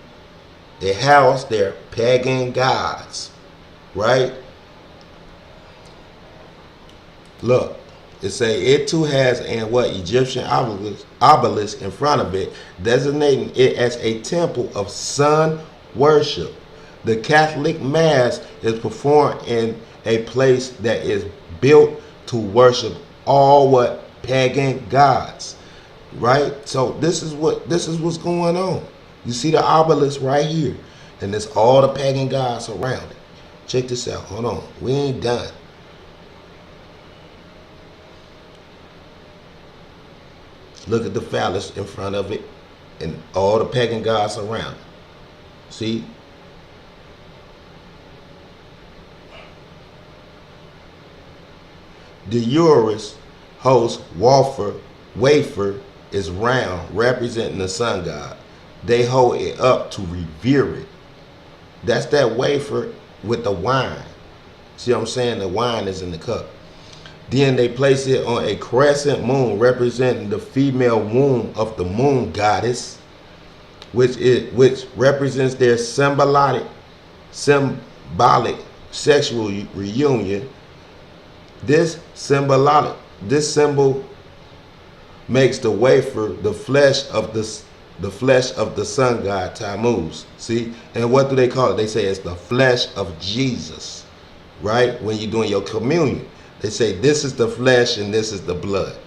They housed their pagan gods. Right? Look, it say it too has an Egyptian obelisk in front of it, designating it as a temple of sun worship. The Catholic Mass is performed in a place that is built to worship all pagan gods. Right? So this is what's going on. You see the obelisk right here, and there's all the pagan gods around it. Check this out. Hold on. We ain't done. Look at the phallus in front of it and all the pagan gods around it. See? The Uranus host wafer is round, representing the sun god. They hold it up to revere it. That's that wafer with the wine. See what I'm saying? The wine is in the cup. Then they place it on a crescent moon representing the female womb of the moon goddess, which represents their symbolic sexual reunion. This symbol makes the wafer the flesh of the sun god Tammuz. See, and what do they call it? They say it's the flesh of Jesus, right? When you're doing your communion, they say this is the flesh and this is the blood.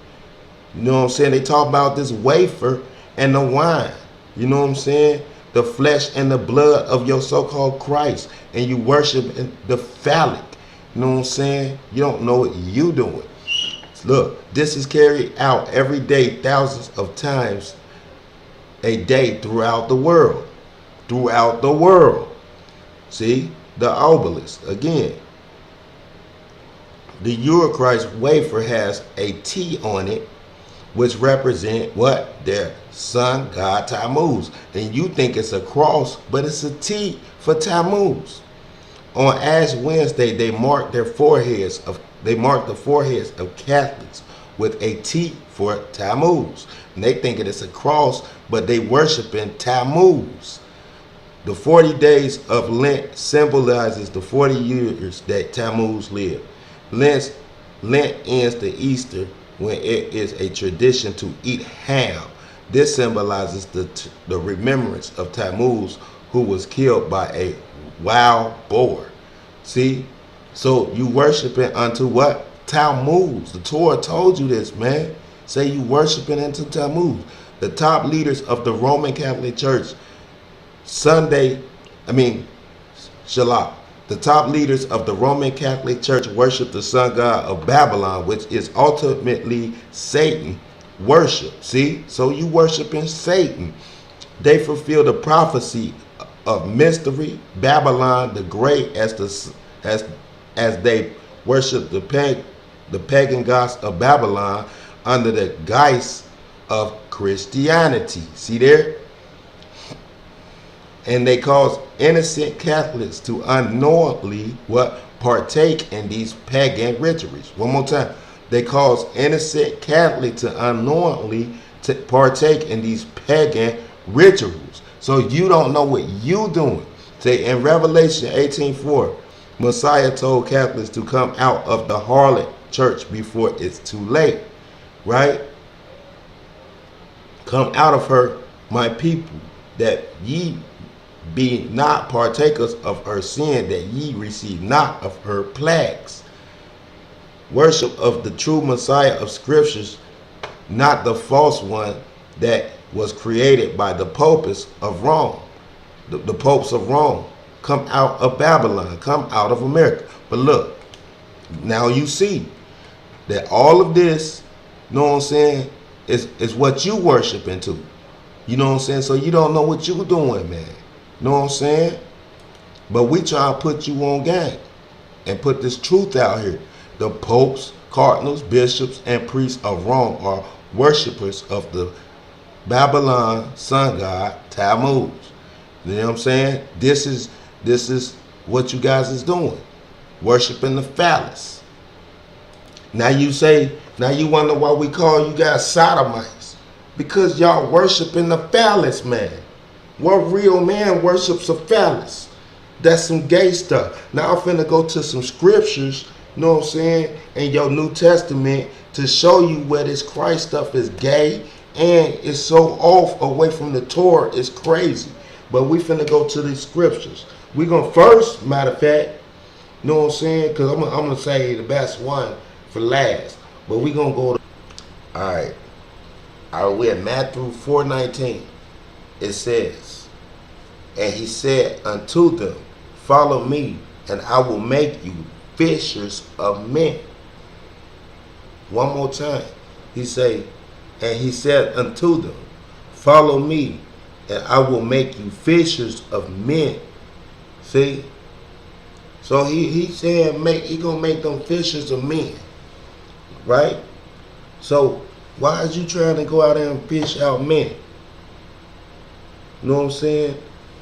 You know what I'm saying? They talk about this wafer and the wine. You know what I'm saying? The flesh and the blood of your so-called Christ, and you worship the phallic. You know what I'm saying? You don't know what you doing. Look, this is carried out every day, thousands of times a day throughout the world. Throughout the world. See? The obelisk. Again. The Eurochrist wafer has a T on it, which represent what? Their sun god Tammuz. And you think it's a cross, but it's a T for Tammuz. On Ash Wednesday, they mark the foreheads of Catholics with a T for Tammuz. And they think it is a cross, but they worship in Tammuz. The 40 days of Lent symbolizes the 40 years that Tammuz lived. Lent ends the Easter when it is a tradition to eat ham. This symbolizes the remembrance of Tammuz, who was killed by a wild boar. See? So you worshiping unto what? Tammuz. The Torah told you this, man. Say you worshiping unto Tammuz. The top leaders of the Roman Catholic Church, shalach. The top leaders of the Roman Catholic Church worship the sun god of Babylon, which is ultimately Satan worship. See? So you worshiping Satan. They fulfill the prophecy of mystery, Babylon the Great, as they worship the pagan gods of Babylon under the guise of Christianity. See there? And they cause innocent Catholics to unknowingly partake in these pagan rituals. One more time. They cause innocent Catholics to unknowingly partake in these pagan rituals. So you don't know what you doing. Say in Revelation 18:4, Messiah told Catholics to come out of the harlot church before it's too late. Right? Come out of her, my people, that ye be not partakers of her sin, that ye receive not of her plagues. Worship of the true Messiah of Scriptures, not the false one that was created by the popes of Rome. The popes of Rome. Come out of Babylon. Come out of America. But look, now you see that all of this, you know what I'm saying, is what you worship into. You know what I'm saying? So you don't know what you doing, man. You know what I'm saying? But we try to put you on game and put this truth out here. The popes, cardinals, bishops, and priests of Rome are worshipers of the Babylon sun god Tammuz. You know what I'm saying? This is what you guys is doing. Worshiping the phallus. Now you wonder why we call you guys Sodomites. Because y'all worshiping the phallus, man. What real man worships a phallus? That's some gay stuff. Now I'm finna go to some scriptures, you know what I'm saying, in your New Testament to show you where this Christ stuff is gay and it's so off away from the Torah. It's crazy. But we finna go to these scriptures. We gonna first, matter of fact, you know what I'm saying, because I'm gonna say the best one for last. But we gonna go to, all right, we at Matthew 4:19. It says, and he said unto them, follow me, and I will make you fishers of men. One more time. He said unto them, follow me, and I will make you fishers of men. See? So he said he gonna make them fishers of men. Right? So why is you trying to go out there and fish out men? You know what I'm saying?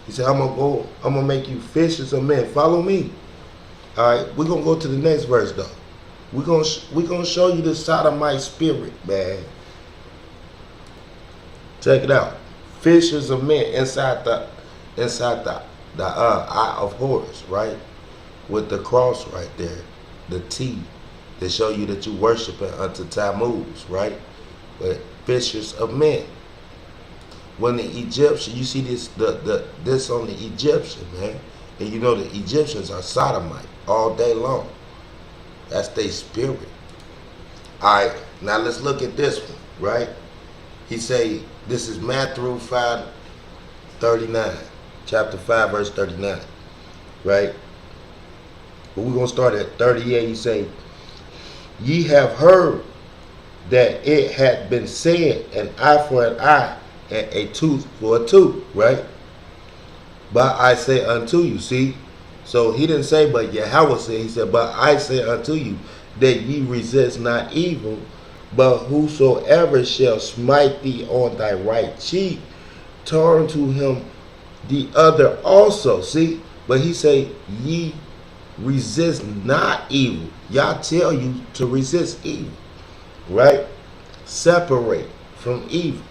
He said, I'm gonna make you fishers of men. Follow me. All right, we're gonna go to the next verse though. We're gonna show you the Sodomite spirit, man. Check it out. Fishers of men inside the eye of horus, right? With the cross right there, the T, to show you that you worshiping unto Tammuz, right? But fishers of men. When the Egyptian, you see this this on the Egyptian, man, and you know the Egyptians are Sodomite all day long. That's their spirit. All right, now let's look at this one, right? He say, this is Matthew 5:39, chapter 5, verse 39, right? But we're going to start at 38. He say, ye have heard that it had been said, an eye for an eye, and a tooth for a tooth, right? But I say unto you, see? So he didn't say, but Yahweh said, he said, but I say unto you, that ye resist not evil, but whosoever shall smite thee on thy right cheek, turn to him the other also. See? But he say, ye resist not evil. Y'all tell you to resist evil, right? Separate from evil,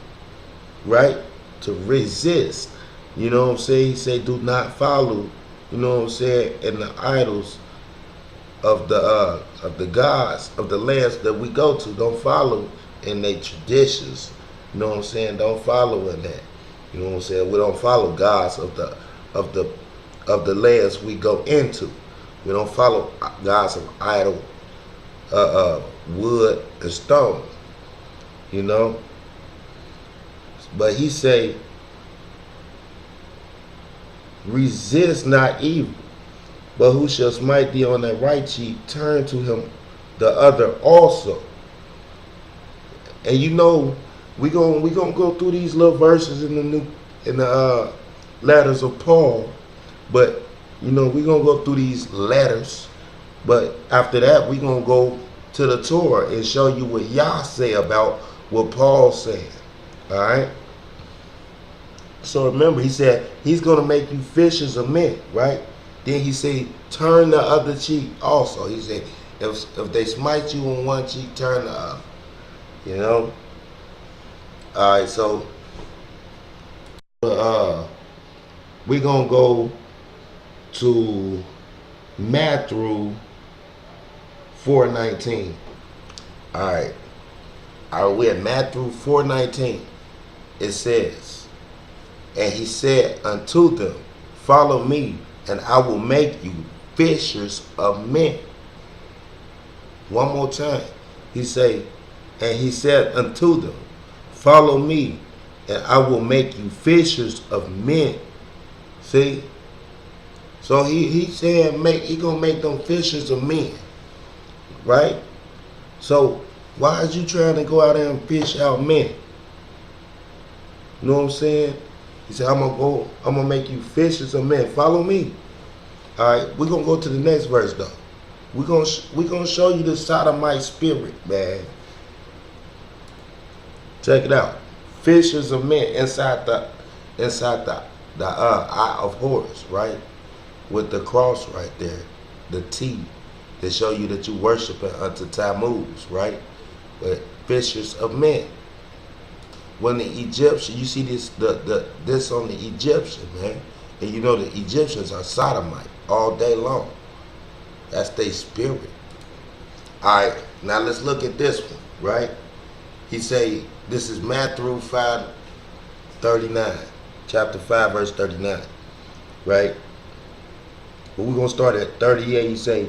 right? To resist. You know what I'm saying? He say, do not follow, you know what I'm saying, in the idols of the gods of the lands that we go to. Don't follow in their traditions. You know what I'm saying? Don't follow in that. You know what I'm saying? We don't follow gods of the lands we go into. We don't follow gods of idol wood and stone. You know? But he say, resist not evil, but who shall smite thee on thy right cheek, turn to him the other also. And you know, we gonna go through these little verses in the letters of Paul, but you know, we gonna go through these letters, but after that we gonna go to the Torah and show you what Yah say about what Paul said. All right. So remember, he said he's gonna make you fishers of men, right? Then he said, turn the other cheek also. He said, if they smite you on one cheek, turn the other. You know? All right, so we're going to go to Matthew 4:19. All right. We're at Matthew 4:19. It says, and he said unto them, follow me, and I will make you fishers of men. One more time. He say, and he said unto them, follow me, and I will make you fishers of men. See? So he said he gonna make them fishers of men. Right? So why is you trying to go out there and fish out men? You know what I'm saying? He said, I'm gonna make you fishers of men. Follow me. All right, we're gonna go to the next verse though. We're gonna show you the Sodomite spirit, man. Check it out. Fishers of men inside the eye of horus, right? With the cross right there, the T, to show you that you worshiping unto Tammuz, right? But fishers of men. When the Egyptian, you see this on the Egyptian, man, and you know the Egyptians are Sodomite all day long. That's their spirit. All right, now let's look at this one, right? He say, this is Matthew 5:39, chapter 5, verse 39, right? But we're gonna start at 38. He say,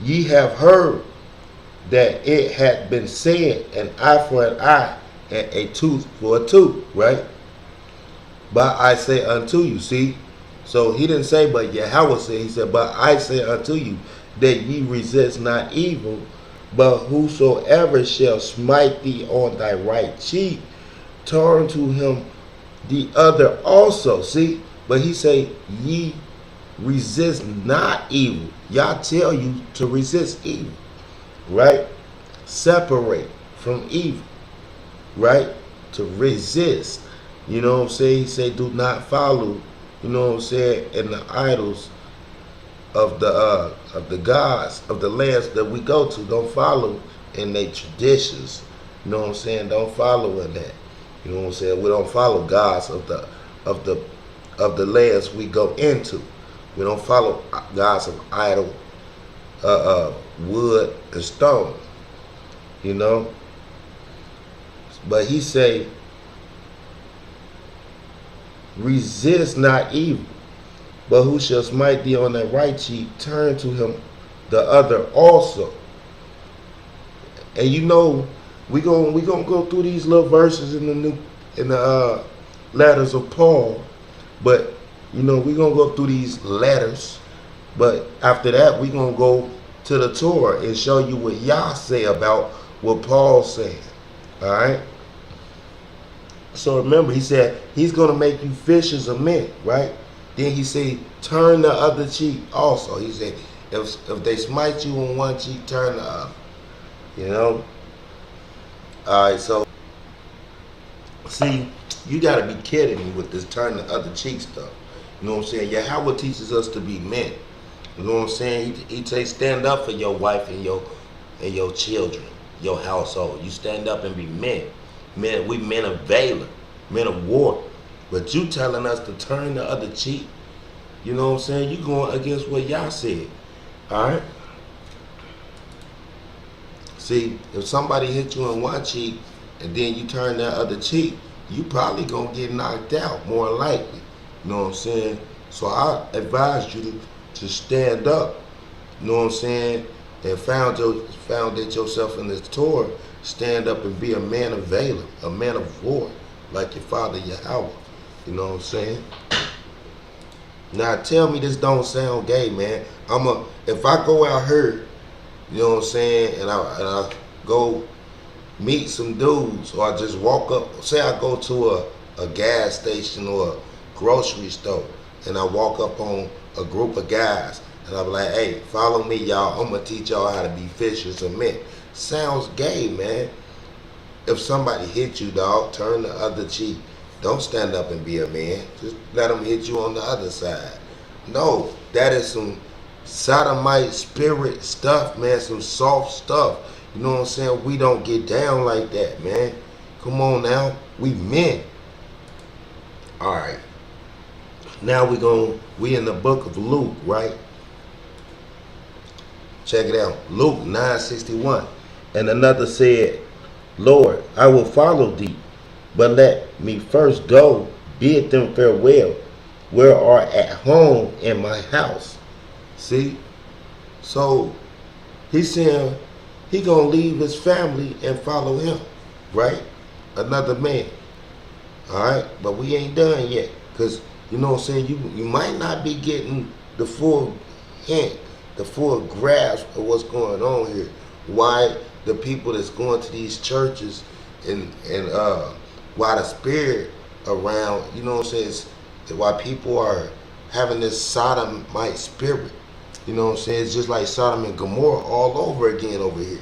ye have heard that it had been said, an eye for an eye, and a tooth for a tooth, right? But I say unto you, see? So he didn't say, but Yahweh said, he said, but I say unto you, that ye resist not evil, but whosoever shall smite thee on thy right cheek, turn to him the other also. See? But he say, ye resist not evil. Y'all tell you to resist evil, right? Separate from evil, right? To resist. You know what I'm saying? He say, do not follow, you know what I'm saying, in the idols of the gods of the lands that we go to. Don't follow in their traditions. You know what I'm saying? Don't follow in that. You know what I'm saying? We don't follow gods of the lands we go into. We don't follow gods of idol wood and stone. You know? But he say, resist not evil, but who shall smite thee on the right cheek, turn to him the other also. And you know, we gonna go through these little verses in the letters of Paul, but you know, we gonna go through these letters, but after that we gonna go to the Torah and show you what Yah say about what Paul said. All right. So remember, he said he's gonna make you fishers of men, right? Then he said, turn the other cheek also. He said, if they smite you on one cheek, turn the other. You know. All right. So see, you gotta be kidding me with this turn the other cheek stuff. You know what I'm saying? Yahweh teaches us to be men. You know what I'm saying? He says stand up for your wife and your children, your household. You stand up and be men. Men, we men of valor, men of war. But you telling us to turn the other cheek. You know what I'm saying? You going against what Yah said. All right? See, if somebody hit you in one cheek and then you turn that other cheek, you probably gonna get knocked out, more likely. You know what I'm saying? So I advise you to stand up, you know what I'm saying, and founded yourself in this Torah. Stand up and be a man of valor, a man of war, like your father Yahweh. You know what I'm saying? Now tell me this don't sound gay, man. If I go out here, you know what I'm saying, and I go meet some dudes, or I just walk up, say I go to a gas station or a grocery store, and I walk up on a group of guys, and I'm like, hey, follow me, y'all. I'm gonna teach y'all how to be fishers of men. Sounds gay, man. If somebody hit you, dog, turn the other cheek. Don't stand up and be a man. Just let them hit you on the other side. No, that is some sodomite spirit stuff, man. Some soft stuff. You know what I'm saying? We don't get down like that, man. Come on now. We men. All right. Now we in the book of Luke, right? Check it out. Luke 9:61. And another said, Lord, I will follow thee, but let me first go bid them farewell, where are at home in my house. See? So he's saying he gonna leave his family and follow him, right? Another man. All right, but we ain't done yet, because you know what I'm saying, you might not be getting the full hint, the full grasp of what's going on here. Why the people that's going to these churches and why the spirit around, you know what I'm saying, why people are having this sodomite spirit. You know what I'm saying? It's just like Sodom and Gomorrah all over again over here.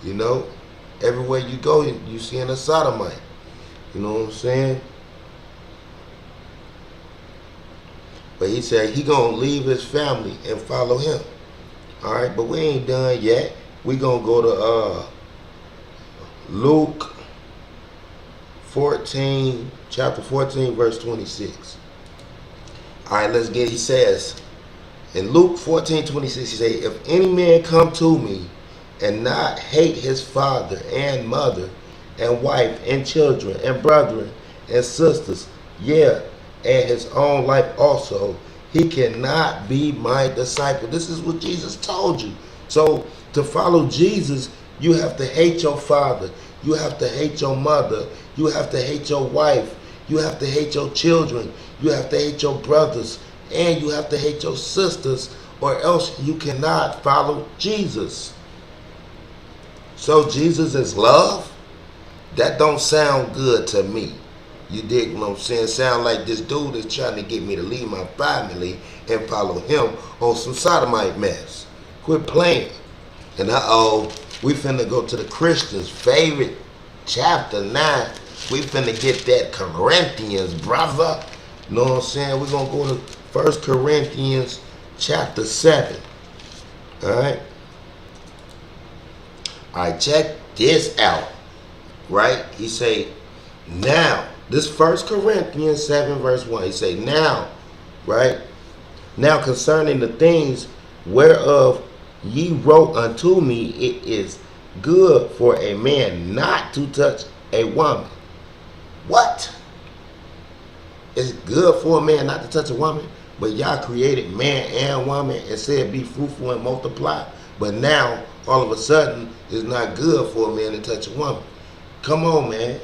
You know? Everywhere you go, you seeing a sodomite. You know what I'm saying? But he said he gonna leave his family and follow him. Alright, but we ain't done yet. We gonna go to Luke 14, chapter 14, verse 26. Alright, let's get, he says, in Luke 14:26, he say, if any man come to me and not hate his father and mother and wife and children and brethren and sisters, yeah, and his own life also, he cannot be my disciple. This is what Jesus told you. So to follow Jesus, you have to hate your father. You have to hate your mother. You have to hate your wife. You have to hate your children. You have to hate your brothers. And you have to hate your sisters, or else you cannot follow Jesus. So Jesus is love? That don't sound good to me. You dig what I'm saying? Sound like this dude is trying to get me to leave my family and follow him on some sodomite mess. Quit playing. And we finna go to the Christians' favorite chapter 9. We finna get that Corinthians, brother. You know what I'm saying? We're gonna go to 1 Corinthians chapter 7. Alright? Alright, check this out. Right? He say, now, this 1 Corinthians 7 verse 1. He say, now, right? Now concerning the things whereof ye wrote unto me, it is good for a man not to touch a woman. What? It's good for a man not to touch a woman, but y'all created man and woman and said be fruitful and multiply. But now, all of a sudden, it's not good for a man to touch a woman. Come on, man.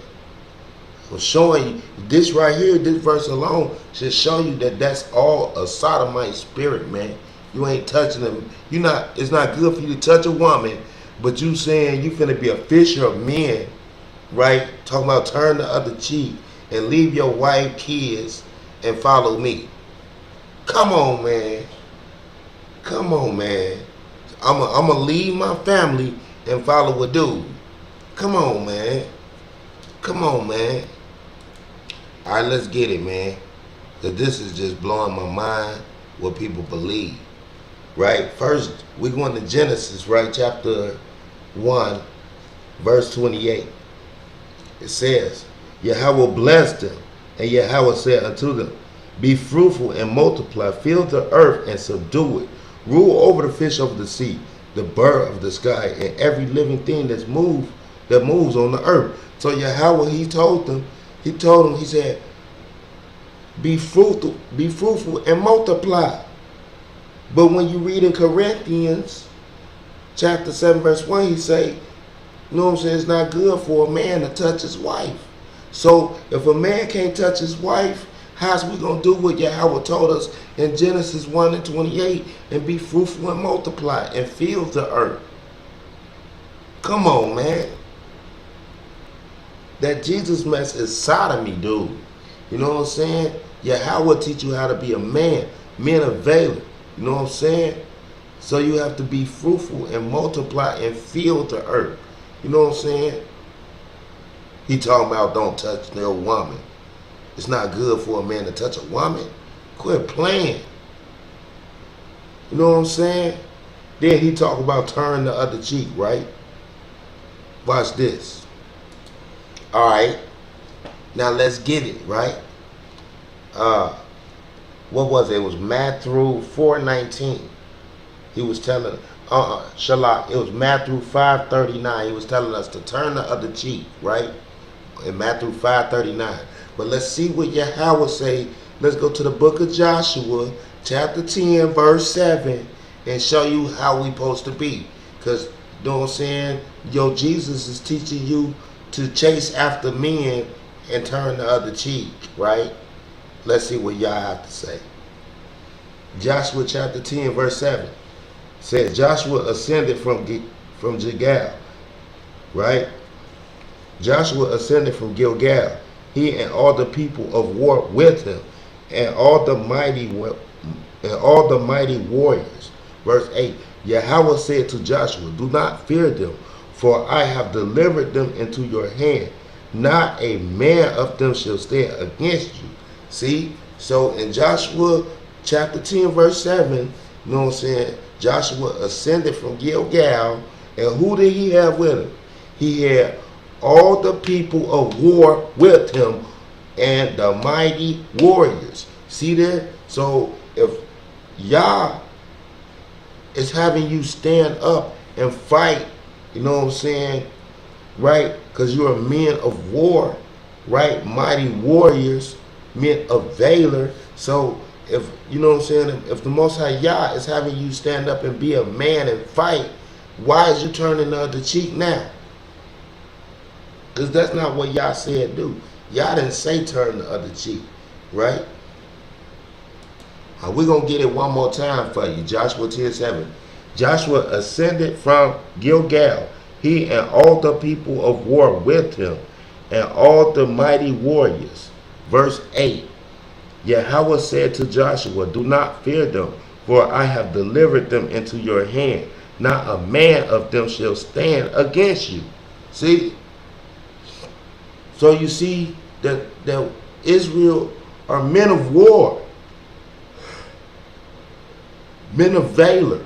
I'm showing you this right here, this verse alone should show you that that's all a sodomite spirit, man. You ain't touching them. It's not good for you to touch a woman, but you saying you finna be a fisher of men, right? Talking about turn the other cheek and leave your wife, kids, and follow me. Come on, man. Come on, man. I'm gonna leave my family and follow a dude. Come on, man. Come on, man. All right, let's get it, man. Because this is just blowing my mind what people believe. Right? First, we're going to Genesis, right? Chapter 1, verse 28. It says, Yahweh blessed them, and Yahweh said unto them, be fruitful and multiply, fill the earth and subdue it. Rule over the fish of the sea, the bird of the sky, and every living thing that moves on the earth. So Yahweh, he told them, he said, be fruitful and multiply. But when you read in Corinthians chapter 7 verse 1, he say, you know what I'm saying, it's not good for a man to touch his wife. So if a man can't touch his wife, how's we going to do what Yahweh told us in Genesis 1 and 28 and be fruitful and multiply and fill the earth? Come on, man. That Jesus mess is sodomy, dude. You know what I'm saying? Yahweh teach you how to be a man. Men are veiling. You know what I'm saying? So you have to be fruitful and multiply and fill the earth. You know what I'm saying? He talking about don't touch no woman. It's not good for a man to touch a woman. Quit playing. You know what I'm saying? Then he talk about turn the other cheek, right? Watch this. All right. Now let's get it, right? What was it? It was Matthew 4:19. He was telling, shalach. It was Matthew 5:39. He was telling us to turn the other cheek, right? In Matthew 5:39. But let's see what Yahweh say. Let's go to the book of Joshua, chapter 10, verse 7, and show you how we supposed to be. Because, you know what I'm saying? Yo, Jesus is teaching you to chase after men and turn the other cheek, right? Let's see what y'all have to say. Joshua chapter 10, verse 7 says, Joshua ascended from Gilgal, right? Joshua ascended from Gilgal, he and all the people of war with him, and all the mighty warriors. Verse 8, Yahweh said to Joshua, do not fear them, for I have delivered them into your hand. Not a man of them shall stand against you. See? So in Joshua chapter 10, verse 7, you know what I'm saying? Joshua ascended from Gilgal, and who did he have with him? He had all the people of war with him and the mighty warriors. See there? So if Yah is having you stand up and fight, you know what I'm saying, right? Because you're a men of war, right? Mighty warriors, men of valor. So if, you know what I'm saying, if the Most High Yah is having you stand up and be a man and fight, why is you turning the other cheek now? Because that's not what Yah said do. Yah didn't say turn the other cheek, right? We're going to get it one more time for you. Joshua 10:7. Joshua ascended from Gilgal, he and all the people of war with him, and all the mighty warriors. Verse 8. Yahweh said to Joshua, do not fear them, for I have delivered them into your hand. Not a man of them shall stand against you. See? So you see that Israel are men of war. Men of valor.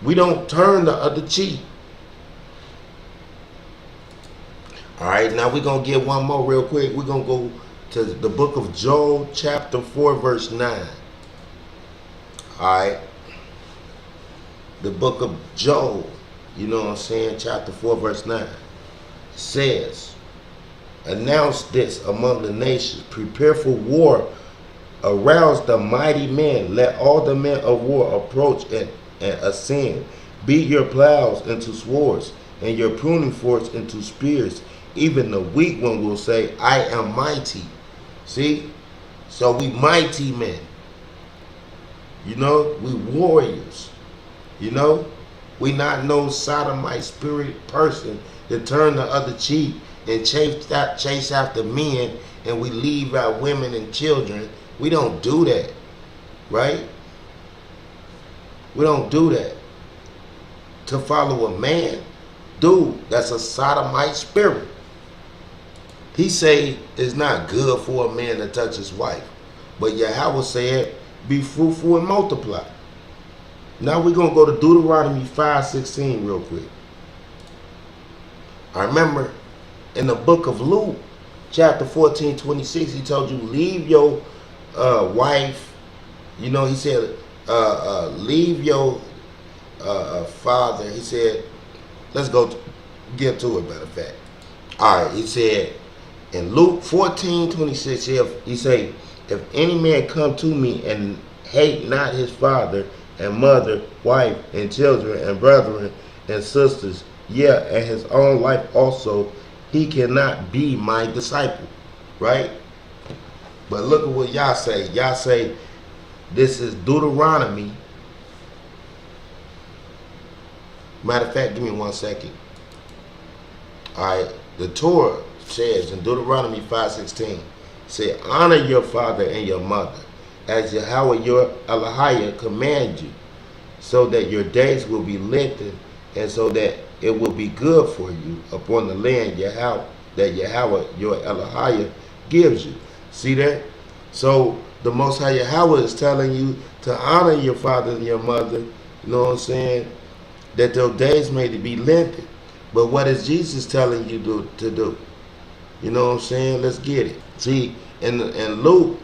We don't turn the other cheek. All right, now we're going to get one more real quick. We're going to go to the book of Joel, chapter 4, verse 9. All right. The book of Joel, you know what I'm saying, chapter 4, verse 9. Says, announce this among the nations. Prepare for war. Arouse the mighty men. Let all the men of war approach and ascend. Beat your plows into swords and your pruning forks into spears. Even the weak one will say, I am mighty. See? So we mighty men. You know, we warriors. You know, we not no Sodomite spirit person that turn the other cheek and chase after men, and we leave our women and children. We don't do that, right? We don't do that. To follow a man, dude, that's a Sodomite spirit. He say it's not good for a man to touch his wife, but Yahweh said, be fruitful and multiply. Now we're going to go to Deuteronomy 5:16 real quick. I remember in the book of Luke, chapter 14:26, he told you, leave your wife. You know, he said, leave your father. He said, let's go get to it, matter of fact. All right, he said, in Luke 14:26, he say, if any man come to me and hate not his father and mother, wife, and children, and brethren, and sisters, yeah, and his own life also, he cannot be my disciple. Right? But look at what y'all say. Y'all say, this is Deuteronomy. Matter of fact, give me 1 second. Alright, the Torah says in Deuteronomy 5:16, say, honor your father and your mother, as Yahweh your Elohim command you, so that your days will be lengthened, and so that it will be good for you upon the land that Yahweh your Elohim gives you. See that? So the Most High Yahweh is telling you to honor your father and your mother, you know what I'm saying, that their days may be lengthened. But what is Jesus telling you to do? You know what I'm saying? Let's get it. See, in Luke,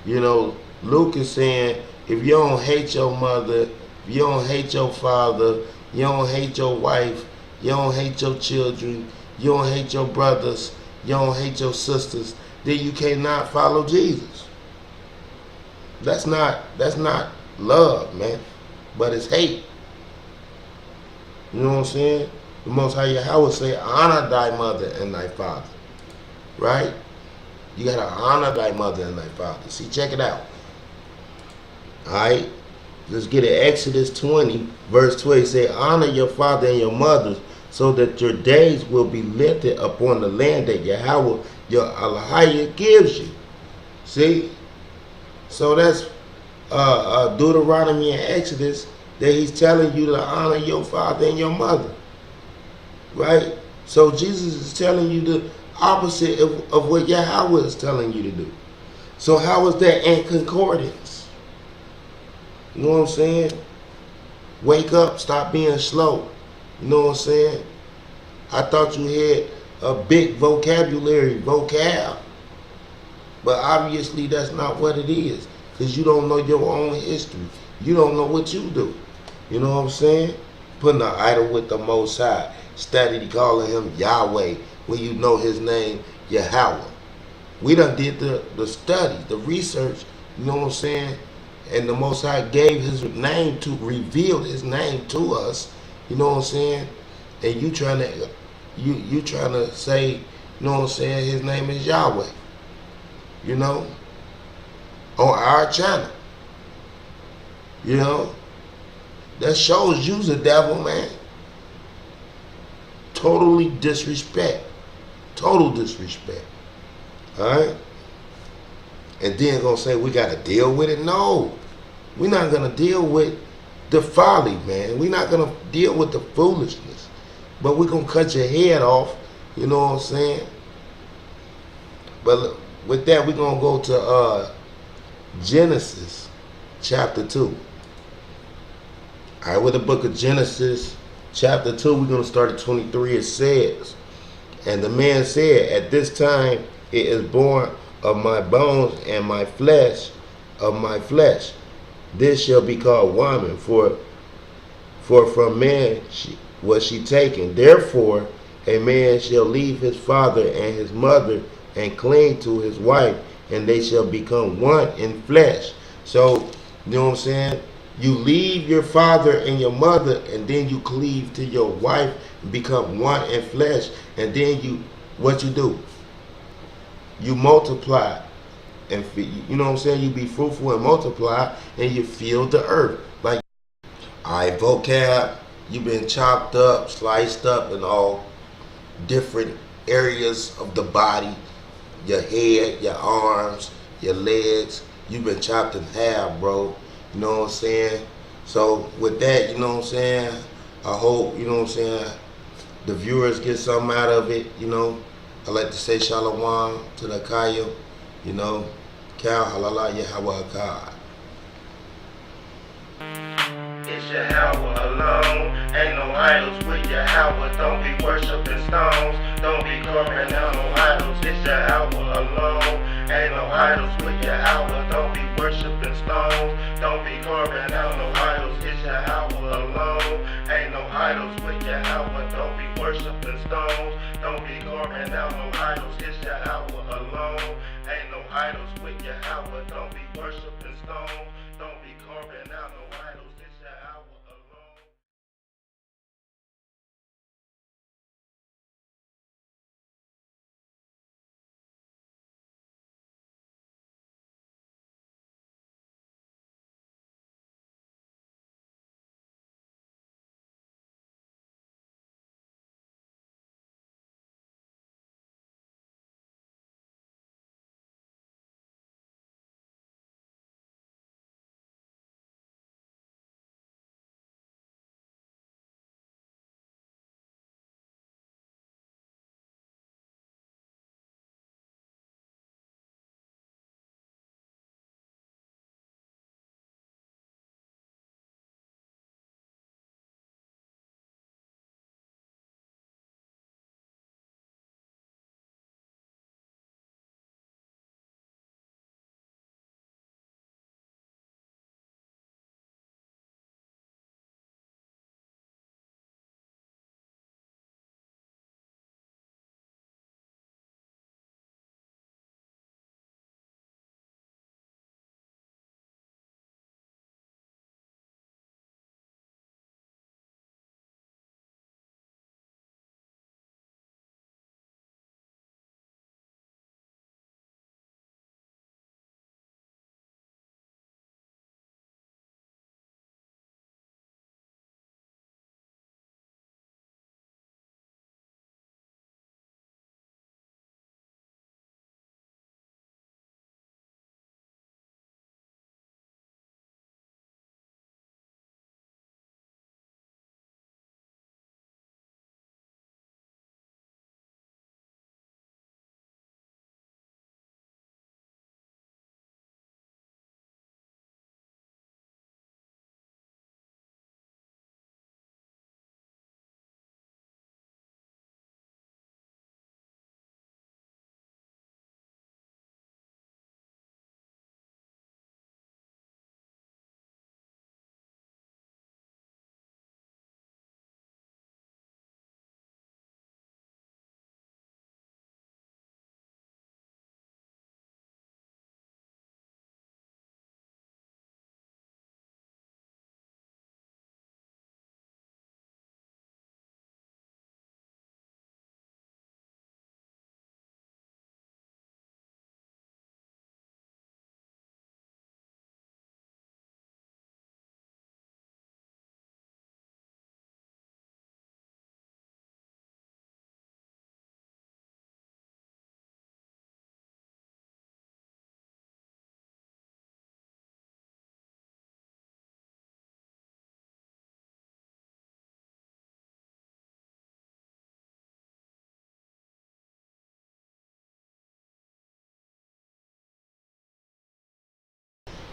you know, Luke is saying, if you don't hate your mother, if you don't hate your father, you don't hate your wife, you don't hate your children, you don't hate your brothers, you don't hate your sisters, then you cannot follow Jesus. That's not love, man, but it's hate. You know what I'm saying? The Most High Yahweh say, honor thy mother and thy father. Right? You gotta honor thy mother and thy father. See, check it out. Alright? Let's get it. Exodus 20, verse 12. Say, honor your father and your mother, so that your days will be lifted upon the land that Yahweh, your Elohim, gives you. See? So that's Deuteronomy and Exodus, that he's telling you to honor your father and your mother. Right? So Jesus is telling you the opposite of what Yahweh is telling you to do. So how is that in concordance? You know what I'm saying? Wake up, stop being slow. You know what I'm saying? I thought you had a big vocab. But obviously that's not what it is. Because you don't know your own history. You don't know what you do. You know what I'm saying? Putting an idol with the Most High. Steady calling him Yahweh when you know his name Yahweh. We done did the study, the research, you know what I'm saying? And the Most High gave his name to reveal his name to us, you know what I'm saying? And you trying to say, you know what I'm saying, his name is Yahweh. You know? On our channel. You know? That shows you's a devil, man. Totally disrespect. Total disrespect. Alright? And then gonna say we gotta deal with it? No. We're not gonna deal with the folly, man. We're not gonna deal with the foolishness. But we're gonna cut your head off, you know what I'm saying? But with that, we're gonna go to Genesis chapter 2. All right, with the book of Genesis, chapter 2, we're going to start at 23. It says, and the man said, at this time it is born of my bones and my flesh of my flesh. This shall be called woman, for from man was she taken. Therefore a man shall leave his father and his mother and cling to his wife, and they shall become one in flesh. So, you know what I'm saying? You leave your father and your mother, and then you cleave to your wife and become one in flesh. And then what you do? You multiply, and you know what I'm saying? You be fruitful and multiply, and you fill the earth. Like, all right, vocab, you've been chopped up, sliced up in all different areas of the body. Your head, your arms, your legs. You've been chopped in half, bro. You know what I'm saying? So with that, you know what I'm saying? I hope, you know what I'm saying, the viewers get something out of it, you know. I like to say shalom to the Kaya, you know. Kal halala Yahweh God. It's Yahweh alone. Ain't no idols with Yahweh. Don't be worshiping stones. Don't be carving out no idols. It's Yahweh alone. Ain't no idols with Yahweh. Don't be worshiping stones. Don't be carving out no idols. It's Yahweh alone. Ain't no idols with Yahweh. Don't be worshiping stones. Don't be carving out no idols. It's Yahweh alone. Ain't no idols with Yahweh. Don't be worshiping stones. Don't be carving out no idols. It's Yahweh.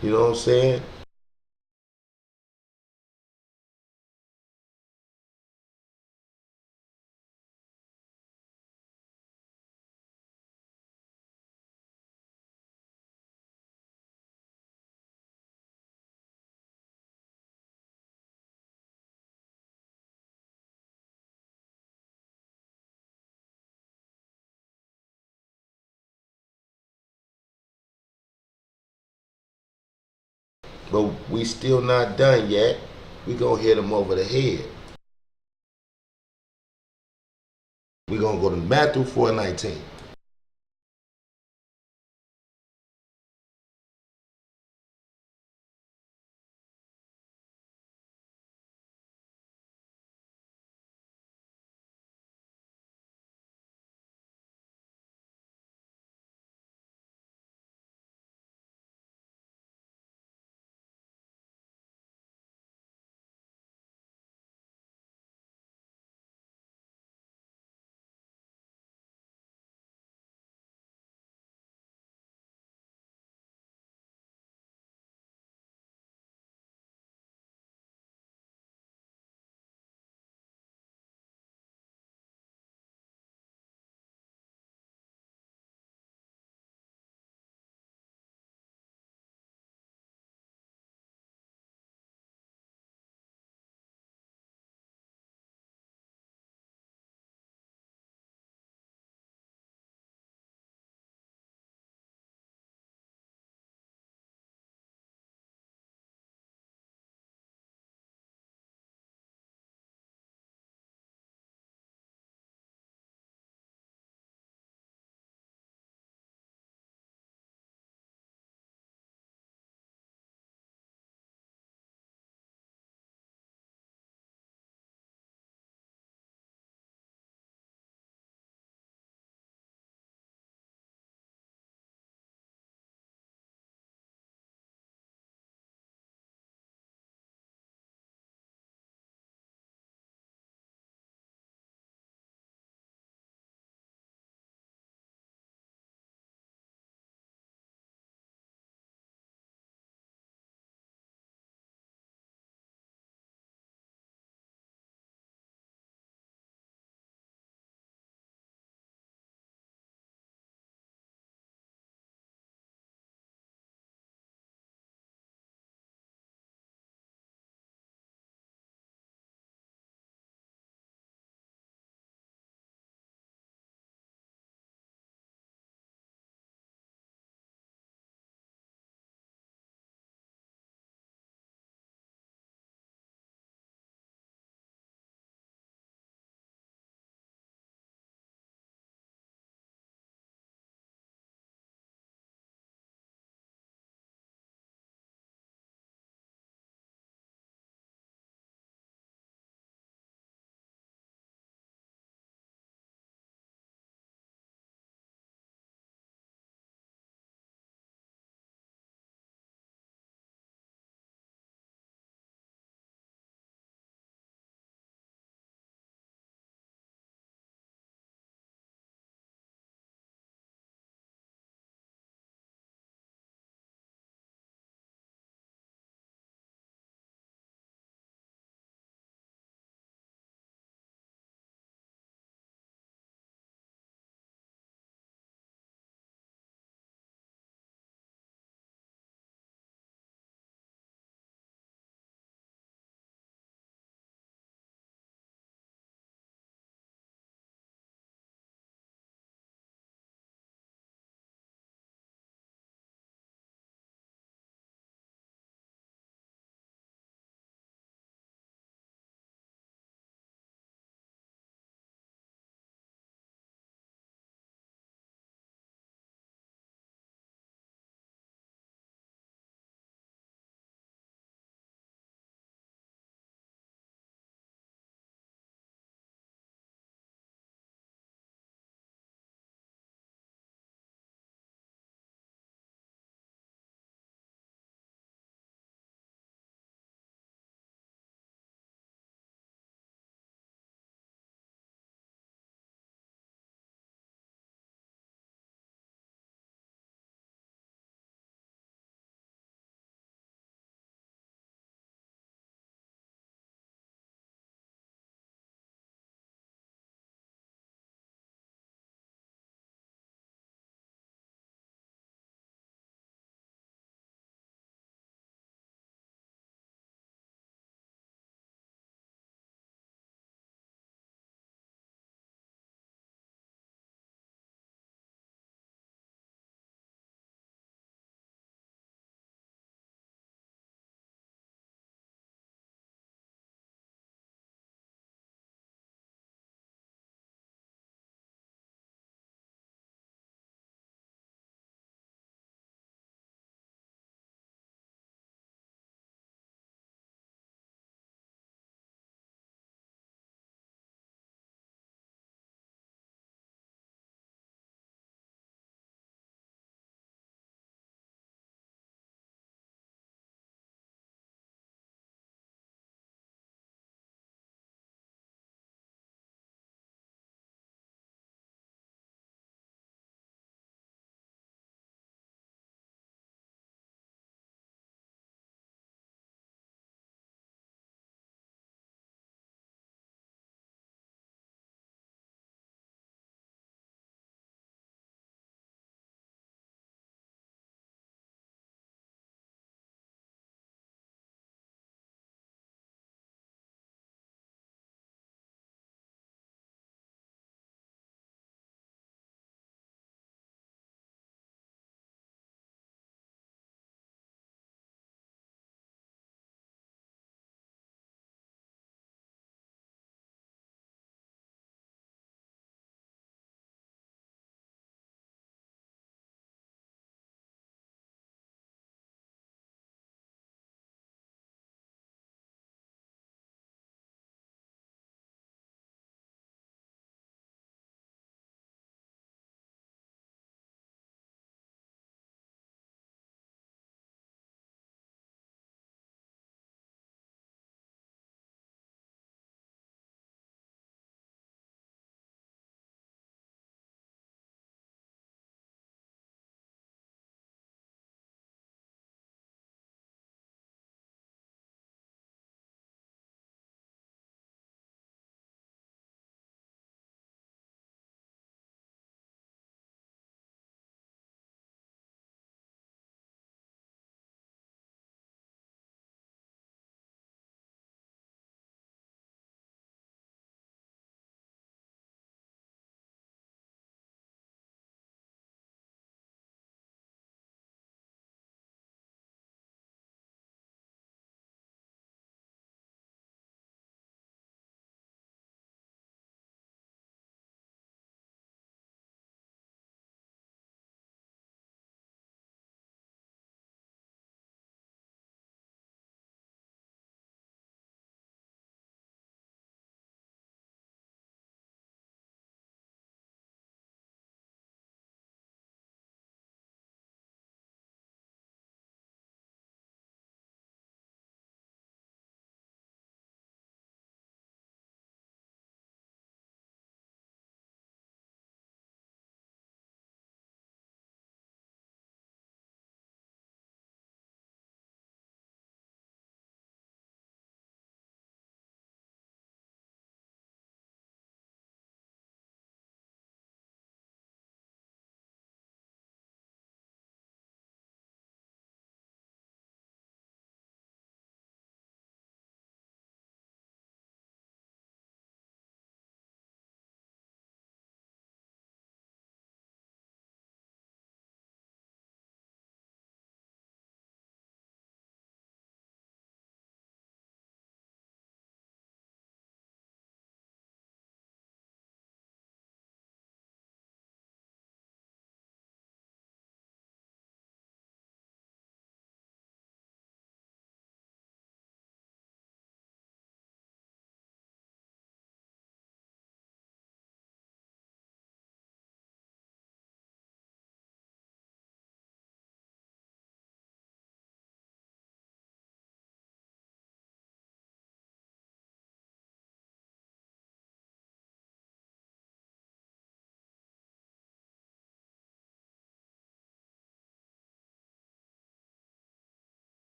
You know what I'm saying? But we still not done yet. We gonna hit them over the head. We gonna go to Matthew 4:19.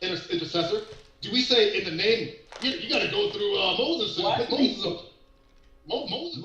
intercessor? Do we say in the name? You got to go through Moses and put Moses up. Moses.